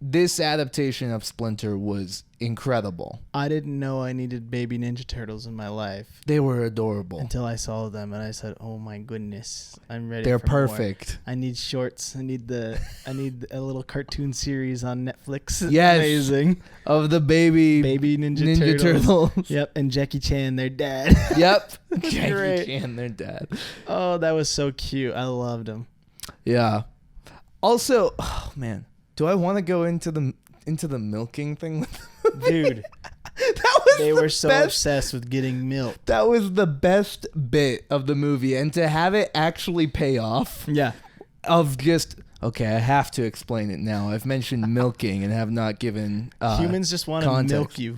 this adaptation of Splinter was incredible. I didn't know I needed baby Ninja Turtles in my life. They were adorable. Until I saw them and I said, "Oh my goodness, I'm ready." They're for perfect. More. I need shorts. I need a little cartoon series on Netflix. Yes, amazing. Of the baby Ninja Turtles. Yep, and Jackie Chan, their dad. Yep, Jackie Chan, their dad. Oh, that was so cute. I loved him. Yeah. Also, oh man, do I want to go into the milking thing? Dude, they were so obsessed with getting milk. That was the best bit of the movie, and to have it actually pay off. Yeah. Of just okay, I have to explain it now. I've mentioned milking and have not given humans just want to milk you.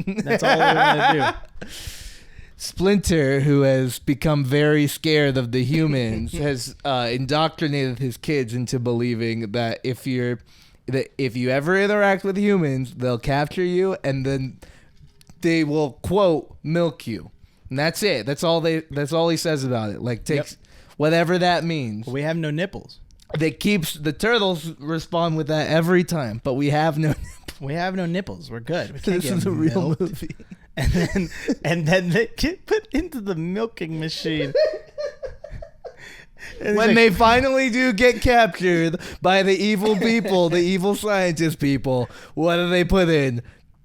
That's all they want to do. Splinter, who has become very scared of the humans, has indoctrinated his kids into believing that if you ever interact with humans, they'll capture you and then they will, quote, milk you. And that's it. That's all he says about it. Like takes whatever that means. We have no nipples. The turtles respond with that every time, but we have no nipples. We have no nipples. We're good. We can't this is a real movie. And then they get put into the milking machine. When they finally do get captured by the evil people, the evil scientist people, what do they put in?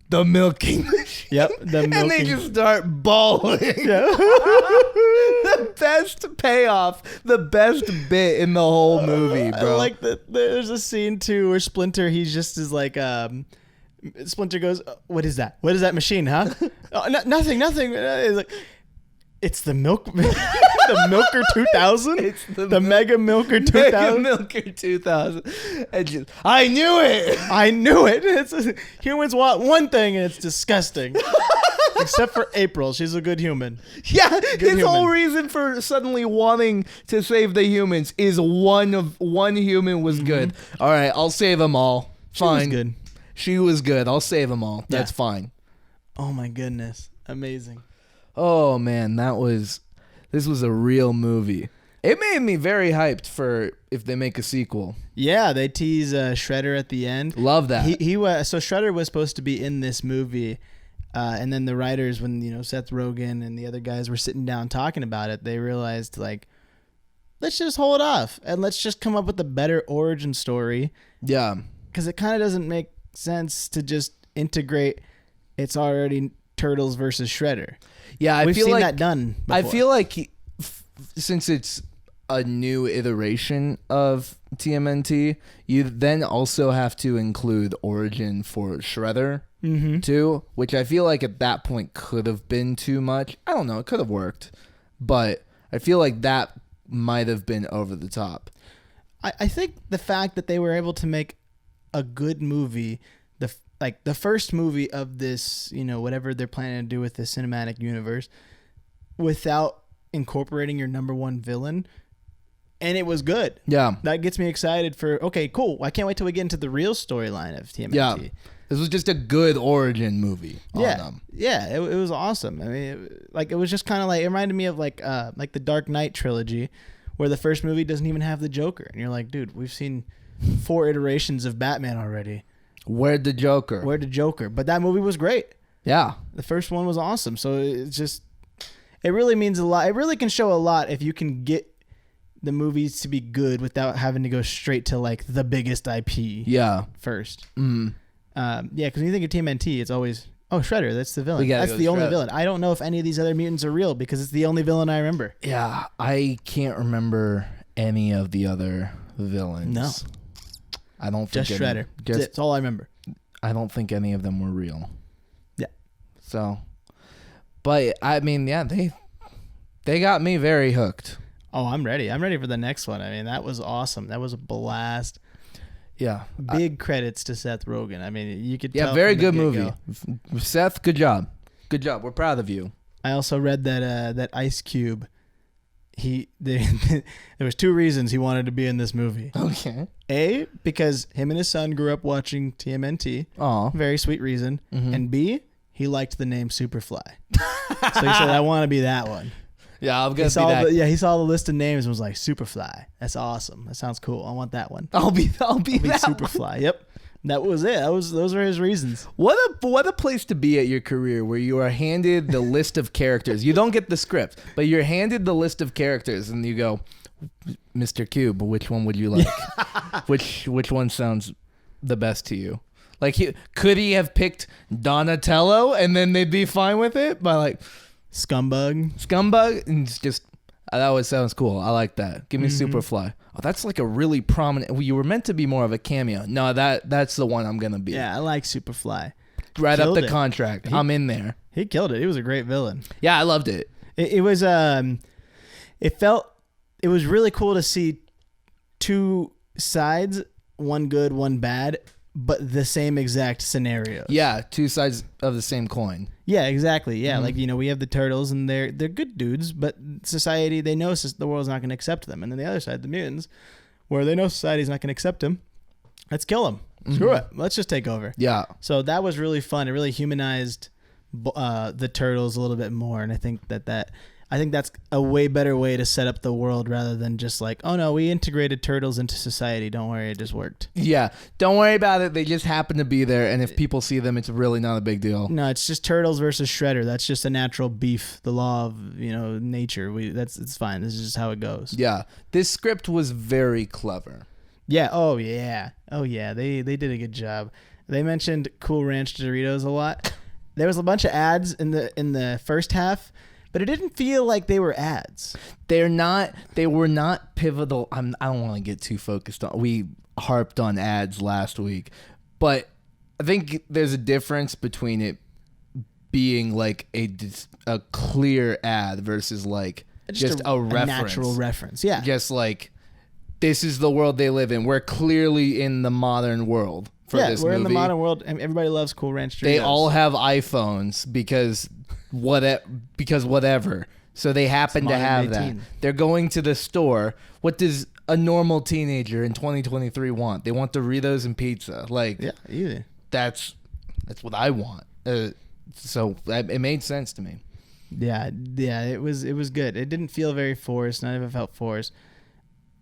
The milking machine. Yep, the milking. And they just start bawling. Yeah. The best payoff, the best bit in the whole movie, bro. I like that. There's a scene too where Splinter, he's just is like, Splinter goes, "What is that? What is that machine, huh?" Nothing. He's like, it's the milk, the Milker 2000. It's the Mega Milker 2000. Mega Milker 2000. I knew it. Humans want one thing, and it's disgusting. Except for April, she's a good human. Yeah, his whole reason for suddenly wanting to save the humans is one human was good. All right, I'll save them all. Fine. She was good. I'll save them all. That's fine. Oh my goodness, amazing. Oh man, this was a real movie. It made me very hyped for if they make a sequel. Yeah, they tease Shredder at the end. Love that. So Shredder was supposed to be in this movie, and then the writers, when Seth Rogen and the other guys were sitting down talking about it, they realized like, let's just hold off and let's just come up with a better origin story. Yeah, because it kind of doesn't make sense to just integrate. It's already Turtles versus Shredder. Yeah, we've seen that done before. I feel like since it's a new iteration of TMNT, you then also have to include origin for Shredder too, which I feel like at that point could have been too much. I don't know, it could have worked, but I feel like that might have been over the top. I think the fact that they were able to make a good movie, the first movie of this, whatever they're planning to do with this cinematic universe, without incorporating your number one villain, and it was good. Yeah. That gets me excited for, okay, cool. I can't wait till we get into the real storyline of TMNT. Yeah. This was just a good origin movie on them. Yeah, it was awesome. I mean, it was just kind of like, it reminded me of like the Dark Knight trilogy, where the first movie doesn't even have the Joker. And you're like, dude, we've seen 4 iterations of Batman already. Where'd the Joker? But that movie was great. Yeah. The first one was awesome. So it's just, it really means a lot. It really can show a lot if you can get the movies to be good without having to go straight to like the biggest IP first. Yeah, because when you think of TMNT, it's always Shredder. That's the villain. That's the only villain. I don't know if any of these other mutants are real because it's the only villain I remember. Yeah, I can't remember any of the other villains. No, I don't think just Shredder. That's all I remember. I don't think any of them were real. Yeah. So, but I mean, yeah, they got me very hooked. Oh, I'm ready. I'm ready for the next one. I mean, that was awesome. That was a blast. Yeah. Big credits to Seth Rogen. I mean, you could tell. Yeah, very good movie. Seth, good job. Good job. We're proud of you. I also read that Ice Cube, there was 2 reasons he wanted to be in this movie. Okay. A, because him and his son grew up watching TMNT. Aw. Very sweet reason. Mm-hmm. And B, he liked the name Superfly. So he said, I want to be that one. Yeah, I'm going to be that. He saw the list of names and was like, Superfly. That's awesome. That sounds cool. I want that one. I'll be that Superfly. One. Yep. That was it. Those were his reasons. What a place to be at your career where you are handed the list of characters. You don't get the script, but you're handed the list of characters and you go, Mr. Cube, which one would you like? which one sounds the best to you? Like, could he have picked Donatello and then they'd be fine with it? By like Scumbag, and it's just that always sounds cool. I like that. Give me Superfly. Oh, that's like a really prominent. Well, you were meant to be more of a cameo. No, that's the one I'm gonna be. Yeah, I like Superfly. Right up the contract. I'm in there. He killed it. He was a great villain. Yeah, I loved it. It was it was really cool to see 2 sides, one good, one bad, but the same exact scenario. Yeah, 2 sides of the same coin. Yeah, exactly. Yeah, like, we have the turtles and they're good dudes, but society, they know the world's not going to accept them. And then the other side, the mutants, where they know society's not going to accept them. Let's kill them. Screw it. Let's just take over. Yeah. So that was really fun. It really humanized the turtles a little bit more, and I think that's a way better way to set up the world rather than just like, oh no, we integrated turtles into society. Don't worry, it just worked. Yeah, don't worry about it. They just happen to be there, and if people see them, it's really not a big deal. No, it's just turtles versus Shredder. That's just a natural beef. The law of nature. It's fine. This is just how it goes. Yeah, this script was very clever. Yeah. Oh yeah. They did a good job. They mentioned Cool Ranch Doritos a lot. There was a bunch of ads in the first half. But it didn't feel like they were ads. They were not pivotal. I don't want to get too focused on. We harped on ads last week, but I think there's a difference between it being like a clear ad versus like just a reference, a natural reference. Yeah, just like this is the world they live in. We're clearly in the modern world. We're in the modern world, and everybody loves Cool Ranch Doritos. They all have iPhones because whatever. So they happen to have that. They're going to the store. What does a normal teenager in 2023 want? They want Doritos and pizza. Like, yeah, easy. That's what I want. So it made sense to me. Yeah. It was good. It didn't feel very forced. None of it felt forced.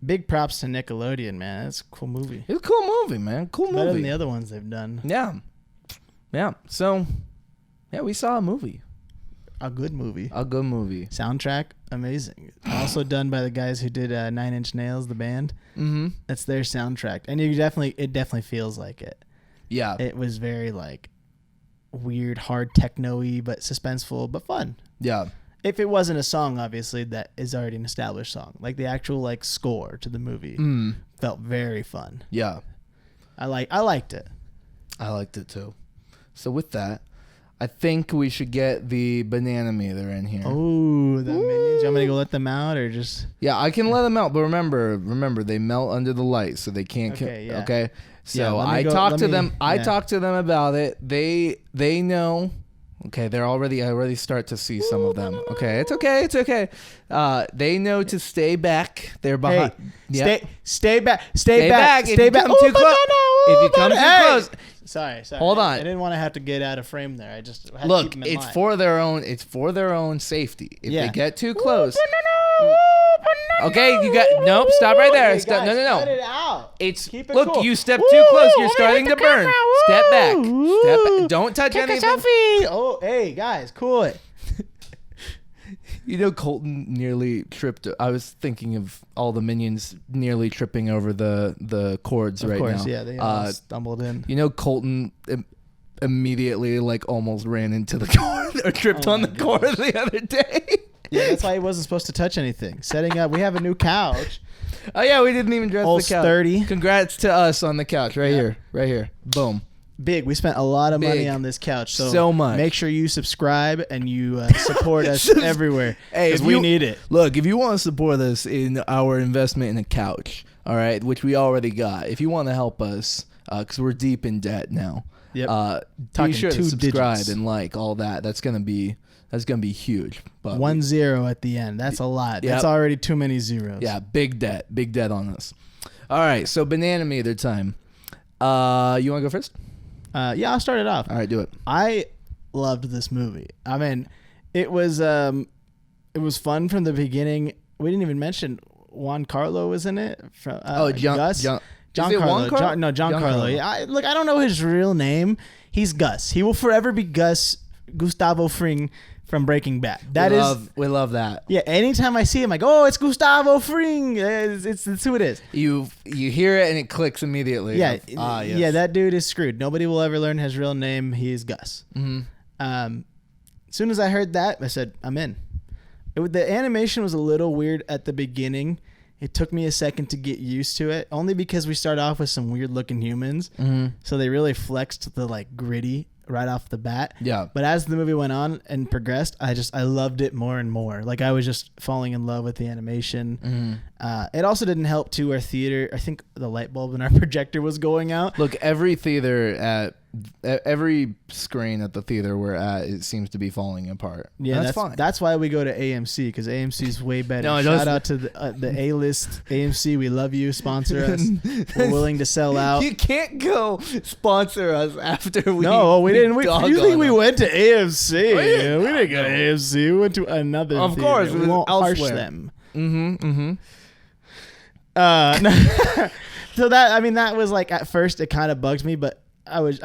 Big props to Nickelodeon, man. That's a cool movie. It's a cool movie, man. Cool movie. Better than the other ones they've done. Yeah. So, yeah, we saw a movie. A good movie. Soundtrack, amazing. Also done by the guys who did 9 Inch Nails, the band. Mm-hmm. That's their soundtrack. And it definitely feels like it. Yeah. It was very like weird, hard techno-y, but suspenseful, but fun. Yeah. If it wasn't a song, obviously, that is already an established song. Like the actual like score to the movie felt very fun. Yeah. I liked it. I liked it too. So with that, I think we should get the banana meter in here. Oh, the minions. Do you want me to go let them out or just? Yeah, I can let them out, but remember, they melt under the light, so they can't. Okay. Yeah. Okay. So yeah, I talked to them. I talked to them about it. They know. Okay, I already start to see some of them. Okay, it's okay. They know to stay back. They're behind. Hey, stay back. Stay back. If you come too close. If you come too close. Sorry. Hold on. I didn't want to have to get out of frame there. I just had to keep them in mind. For their own. It's for their own safety. If they get too close. Okay, you got nope. Stop right there. Stop. No. Cut it out. Keep it cool. You step too close. You're starting to burn. Step back. Step back. Don't touch anything. Take a selfie. Oh, hey guys, cool it. You know, Colton nearly tripped. I was thinking of all the minions nearly tripping over the cords right now. Of course, yeah, they all stumbled in. You know, Colton immediately like almost ran into the cord or tripped on the cord the other day. Yeah, that's why he wasn't supposed to touch anything. Setting up, we have a new couch. Oh yeah, we didn't even dress the couch. 30. Congrats to us on the couch right here. Boom. Big. We spent a lot of money on this couch. So much. Make sure you subscribe and you support us everywhere. Hey, because we need it. Look, if you want to support us in our investment in a couch, all right, which we already got. If you want to help us, because we're deep in debt now. Yep. Be sure to subscribe and like all that. That's gonna be huge. But 10 at the end. That's a lot. Yep. That's already too many zeros. Yeah, big debt on us. All right, so banana meter time. You want to go first? Yeah, I'll start it off. All right, do it. I loved this movie. I mean, it was fun from the beginning. We didn't even mention Juan Carlo was in it. From Gus. John Carlo. John Carlo. Yeah, I don't know his real name. He's Gus. He will forever be Gus Gustavo Fring from Breaking Bad. We love that. Yeah, anytime I see him, I go, oh, it's Gustavo Fring. It's who it is. You hear it and it clicks immediately. Yeah, yes. Yeah, that dude is screwed. Nobody will ever learn his real name. He is Gus. Mm-hmm. As soon as I heard that, I said, I'm in. The animation was a little weird at the beginning. It took me a second to get used to it, only because we start off with some weird looking humans. Mm-hmm. So they really flexed the like gritty right off the bat. Yeah. But as the movie went on and progressed, I loved it more and more. Like I was just falling in love with the animation. Mm-hmm. It also didn't help to our theater. I think the light bulb in our projector was going out. Look, every screen at the theater we're at, it seems to be falling apart. Yeah, that's fine. That's why we go to AMC, because AMC is way better. No, shout out to the A-list AMC. We love you. Sponsor us. We're willing to sell out. You can't go sponsor us after we. No, we didn't. You think we went to AMC? We didn't go to AMC. We went to another. Of theater. course, we won't harsh elsewhere. them. Mm-hmm. So that was like at first it kind of bugged me, but you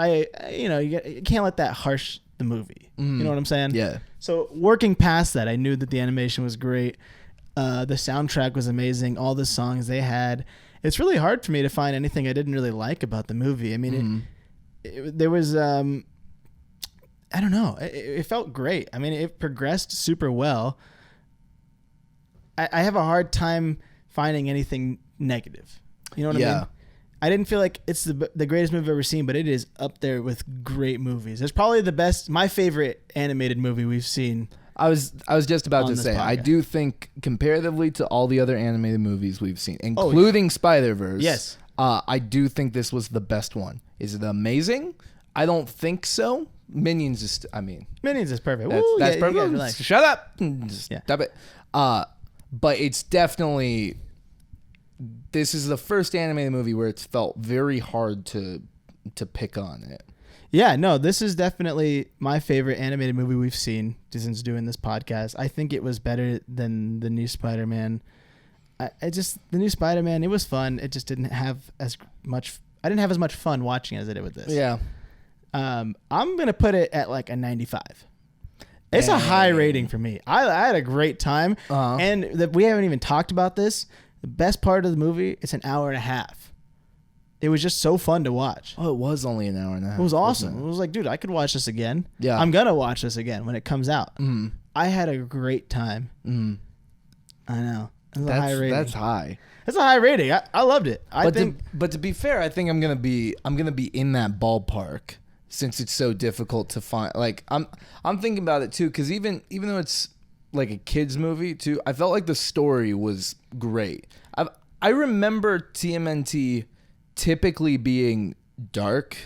can't let that harsh the movie. You know what I'm saying? Yeah. So working past that, I knew that the animation was great. The soundtrack was amazing. All the songs they had. It's really hard for me to find anything I didn't really like about the movie. I mean, there was I don't know. It felt great. I mean, it progressed super well. I have a hard time finding anything negative. You know what I mean? I didn't feel like it's the greatest movie I've ever seen, but it is up there with great movies. It's probably my favorite animated movie we've seen. I was just about to say, podcast. I do think comparatively to all the other animated movies we've seen, including Spider-Verse, yes, I do think this was the best one. Is it amazing? I don't think so. Minions is perfect. That's perfect. Shut up. Yeah. Stop it. But it's definitely, this is the first animated movie where it's felt very hard to pick on it. Yeah, no, this is definitely my favorite animated movie we've seen since doing this podcast. I think it was better than the new Spider-Man. The new Spider-Man, it was fun. It just didn't have as much. I didn't have as much fun watching as I did with this. Yeah. I'm gonna put it at like a 95. It's a high rating for me. I had a great time, and we haven't even talked about this. The best part of the movie, it's an hour and a half. It was just so fun to watch. Oh, it was only an hour and a half. It was awesome. It was like, dude, I could watch this again. Yeah. I'm gonna watch this again when it comes out. Mm. I had a great time. Mm. I know. That's a high rating. That's high. That's a high rating. I loved it. But to be fair, I think I'm gonna be in that ballpark. Since it's so difficult to find, like I'm thinking about it too, because even though it's like a kids movie too, I felt like the story was great. I remember TMNT typically being dark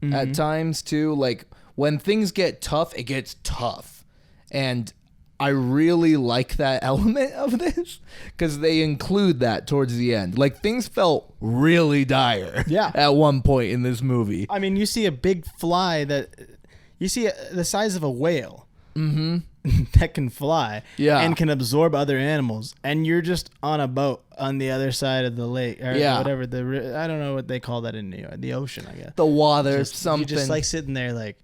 at times too. Like when things get tough, it gets tough, and I really like that element of this because they include that towards the end. Like things felt really dire at one point in this movie. I mean, you see a big fly the size of a whale that can fly and can absorb other animals. And you're just on a boat on the other side of the lake or whatever. I don't know what they call that in New York. The ocean, I guess. The water, something. You're just like sitting there like,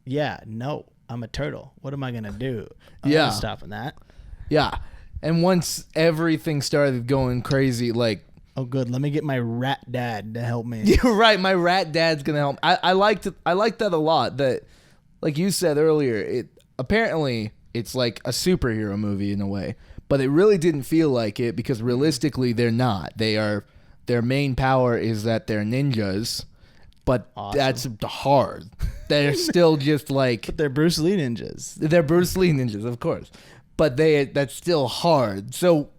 yeah, no. I'm a turtle. What am I gonna do? Yeah. I'm stopping that. Yeah. And once everything started going crazy, like, oh, good. Let me get my rat dad to help me. you're right. My rat dad's gonna help. I liked that a lot. That, like you said earlier, apparently it's like a superhero movie in a way, but it really didn't feel like it because realistically they're not. Their main power is that they're ninjas, but that's hard. They're still just like. But they're Bruce Lee ninjas. They're Bruce Lee ninjas, of course, but that's still hard. So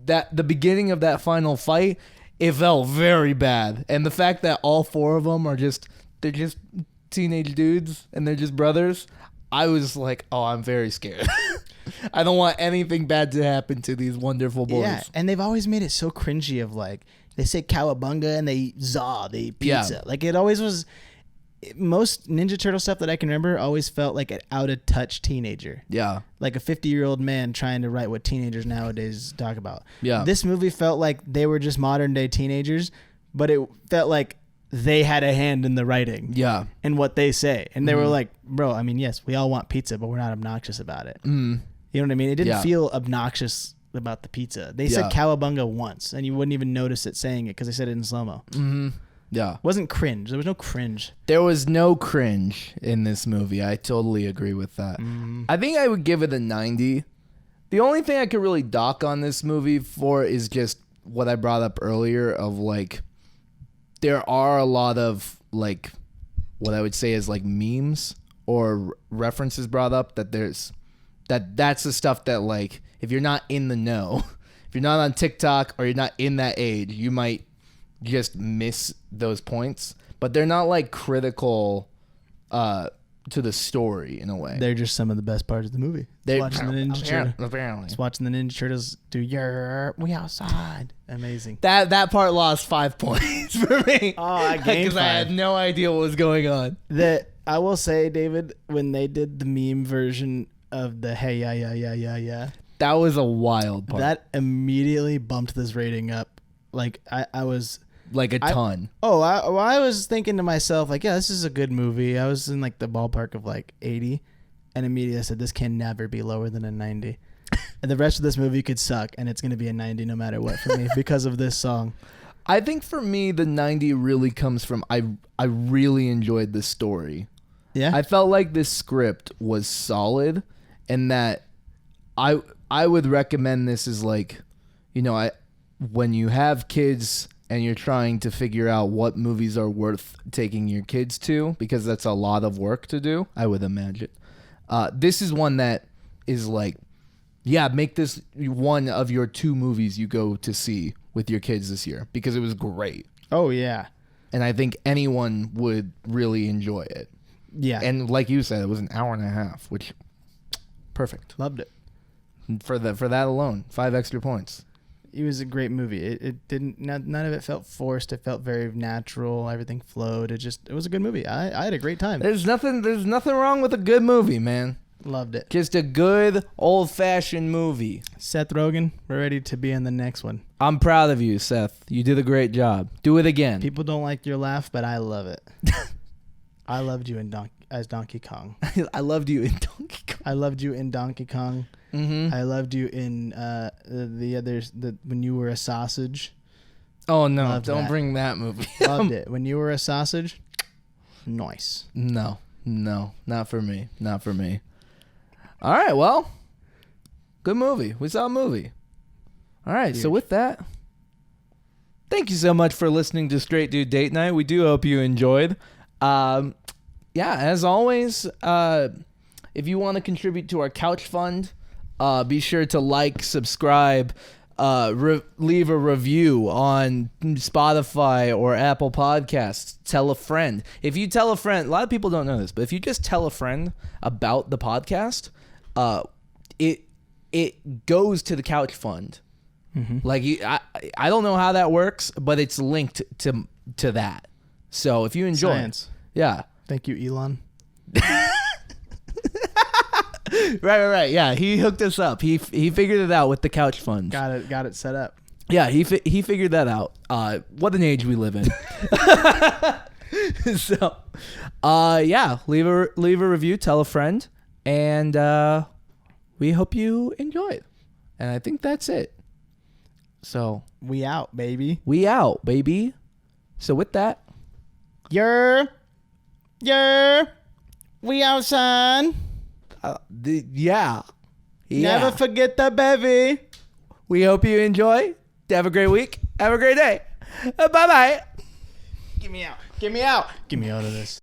that the beginning of that final fight, it felt very bad, and the fact that all four of them they're just teenage dudes and they're just brothers, I was like, oh, I'm very scared. I don't want anything bad to happen to these wonderful boys. Yeah, and they've always made it so cringy of like they say cowabunga and they eat they eat pizza. Yeah. Like it always was. Most Ninja Turtle stuff that I can remember always felt like an out of touch teenager. Yeah. Like a 50-year-old man trying to write what teenagers nowadays talk about. Yeah. This movie felt like they were just modern day teenagers, but it felt like they had a hand in the writing. Yeah. And what they say. And they were like, bro, I mean, yes, we all want pizza, but we're not obnoxious about it. Mm. You know what I mean? It didn't feel obnoxious about the pizza. They said cowabunga once, and you wouldn't even notice it saying it because they said it in slow-mo. Mm-hmm. Yeah. Wasn't cringe. There was no cringe. There was no cringe in this movie. I totally agree with that. I think I would give it a 90. The only thing I could really dock on this movie for is just what I brought up earlier of like, there are a lot of like, what I would say is like memes or references brought up that's the stuff that like, if you're not in the know, if you're not on TikTok or you're not in that age, you might just miss those points, but they're not like critical to the story in a way. They're just some of the best parts of the movie. Watching the Ninja Turtles. Apparently. Just watching the Ninja Turtles do we outside. Amazing. That part lost 5 points for me. Oh, I gained 5. Because I had no idea what was going on. I will say, David, when they did the meme version of the hey yeah, that was a wild part. that immediately bumped this rating up. Like I was like a ton. I was thinking to myself, like, yeah, this is a good movie. I was in like the ballpark of like 80, and immediately I said, this can never be lower than a 90. And the rest of this movie could suck, and it's going to be a 90 no matter what for me because of this song. I think for me, the 90 really comes from I really enjoyed the story. Yeah, I felt like this script was solid, and that I would recommend this as like, you know, when you have kids and you're trying to figure out what movies are worth taking your kids to, because that's a lot of work to do, I would imagine. This is one that is like, yeah, make this one of your 2 movies you go to see with your kids this year, because it was great. Oh, yeah. And I think anyone would really enjoy it. Yeah. And like you said, it was an hour and a half, which, perfect. Loved it. For that alone, 5 extra points. It was a great movie. It didn't. None of it felt forced. It felt very natural. Everything flowed. It was a good movie. I had a great time. There's nothing wrong with a good movie, man. Loved it. Just a good old-fashioned movie. Seth Rogen, we're ready to be in the next one. I'm proud of you, Seth. You did a great job. Do it again. People don't like your laugh, but I love it. I loved you as Donkey Kong. I loved you in Donkey Kong. I loved you in Donkey Kong. Mm-hmm. I loved you in the others. When you were a sausage. Oh no! Don't bring that movie. Loved it. When you were a sausage. Nice. No, not for me. Not for me. All right, well, good movie. We saw a movie. All right, so with that, thank you so much for listening to Straight Dude Date Night. We do hope you enjoyed. Yeah, as always, if you want to contribute to our couch fund, be sure to like, subscribe, leave a review on Spotify or Apple Podcasts. Tell a friend. If you tell a friend, a lot of people don't know this, but if you just tell a friend about the podcast, it goes to the couch fund. Mm-hmm. Like I don't know how that works, but it's linked to that. So if you enjoy Science. Yeah. Thank you, Elon. Right. Yeah, he hooked us up. He figured it out with the couch fund. Got it set up. Yeah, he figured that out. What an age we live in. So, yeah, leave a review, tell a friend. And we hope you enjoyed. And I think that's it. So we out, baby. We out, baby. So with that, we out, son. Yeah. Never forget the bevy. We hope you enjoy. Have a great week. Have a great day. Bye-bye. Get me out. Get me out. Get me out of this.